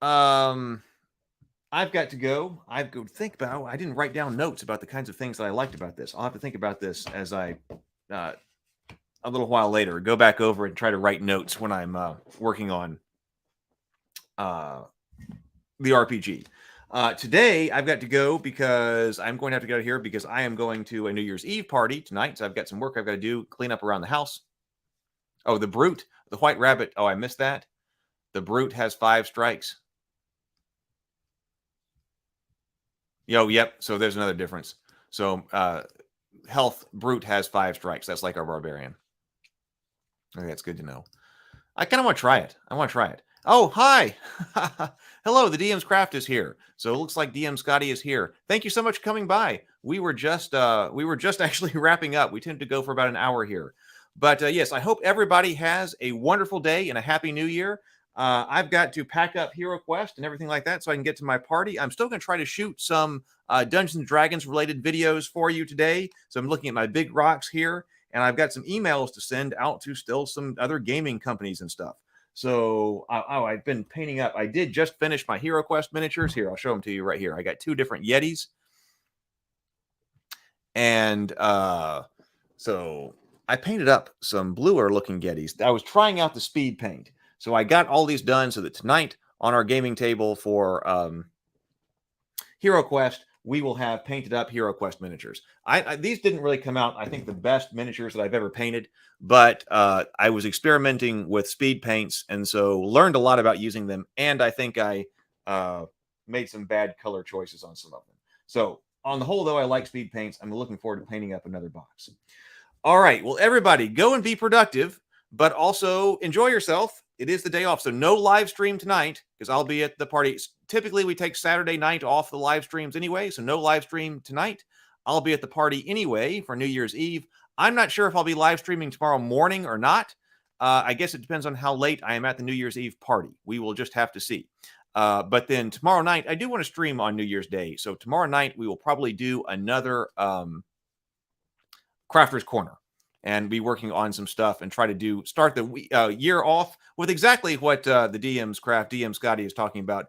I've got to go. I've got to think about. I didn't write down notes about the kinds of things that I liked about this. I'll have to think about this as I a little while later, go back over and try to write notes when I'm working on the RPG. Today, I've got to go because I'm going to have to go here because I am going to a New Year's Eve party tonight. So I've got some work I've got to do, clean up around the house. Oh, the Brute, the White Rabbit. Oh, I missed that. The Brute has 5 strikes. Yep. So there's another difference. So health, Brute has 5 strikes. That's like our Barbarian. Okay, that's good to know. I kind of want to try it. Oh, hi. Hello, the DM's Craft is here. So it looks like DM Scotty is here. Thank you so much for coming by. We were just actually wrapping up. We tend to go for about an hour here. But yes, I hope everybody has a wonderful day and a happy new year. I've got to pack up Hero Quest and everything like that so I can get to my party. I'm still going to try to shoot some Dungeons and Dragons related videos for you today. So I'm looking at my big rocks here, and I've got some emails to send out to still some other gaming companies and stuff. So, I've been painting up. I did just finish my Hero Quest miniatures. Here, I'll show them to you right here. I got 2 different Yetis. And so I painted up some bluer looking Yetis. I was trying out the speed paint. So I got all these done so that tonight on our gaming table for Hero Quest, we will have painted up Hero Quest miniatures. These didn't really come out, I think, the best miniatures that I've ever painted, but I was experimenting with speed paints, and so learned a lot about using them, and I think I made some bad color choices on some of them. So on the whole, though, I like speed paints. I'm looking forward to painting up another box. All right, well, everybody, go and be productive, but also enjoy yourself. It is the day off, so no live stream tonight because I'll be at the party. Typically, we take Saturday night off the live streams anyway, so no live stream tonight. I'll be at the party anyway for New Year's Eve. I'm not sure if I'll be live streaming tomorrow morning or not. I guess it depends on how late I am at the New Year's Eve party. We will just have to see. But then tomorrow night, I do want to stream on New Year's Day. So tomorrow night, we will probably do another Crafter's Corner and be working on some stuff and try to start the year off with exactly what the DM's Craft, DM Scotty is talking about,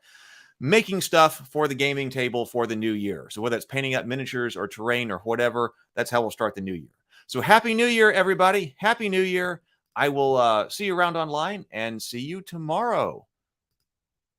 making stuff for the gaming table for the new year. So whether it's painting up miniatures or terrain or whatever, that's how we'll start the new year. So Happy New Year, everybody. Happy New Year. I will see you around online and see you tomorrow.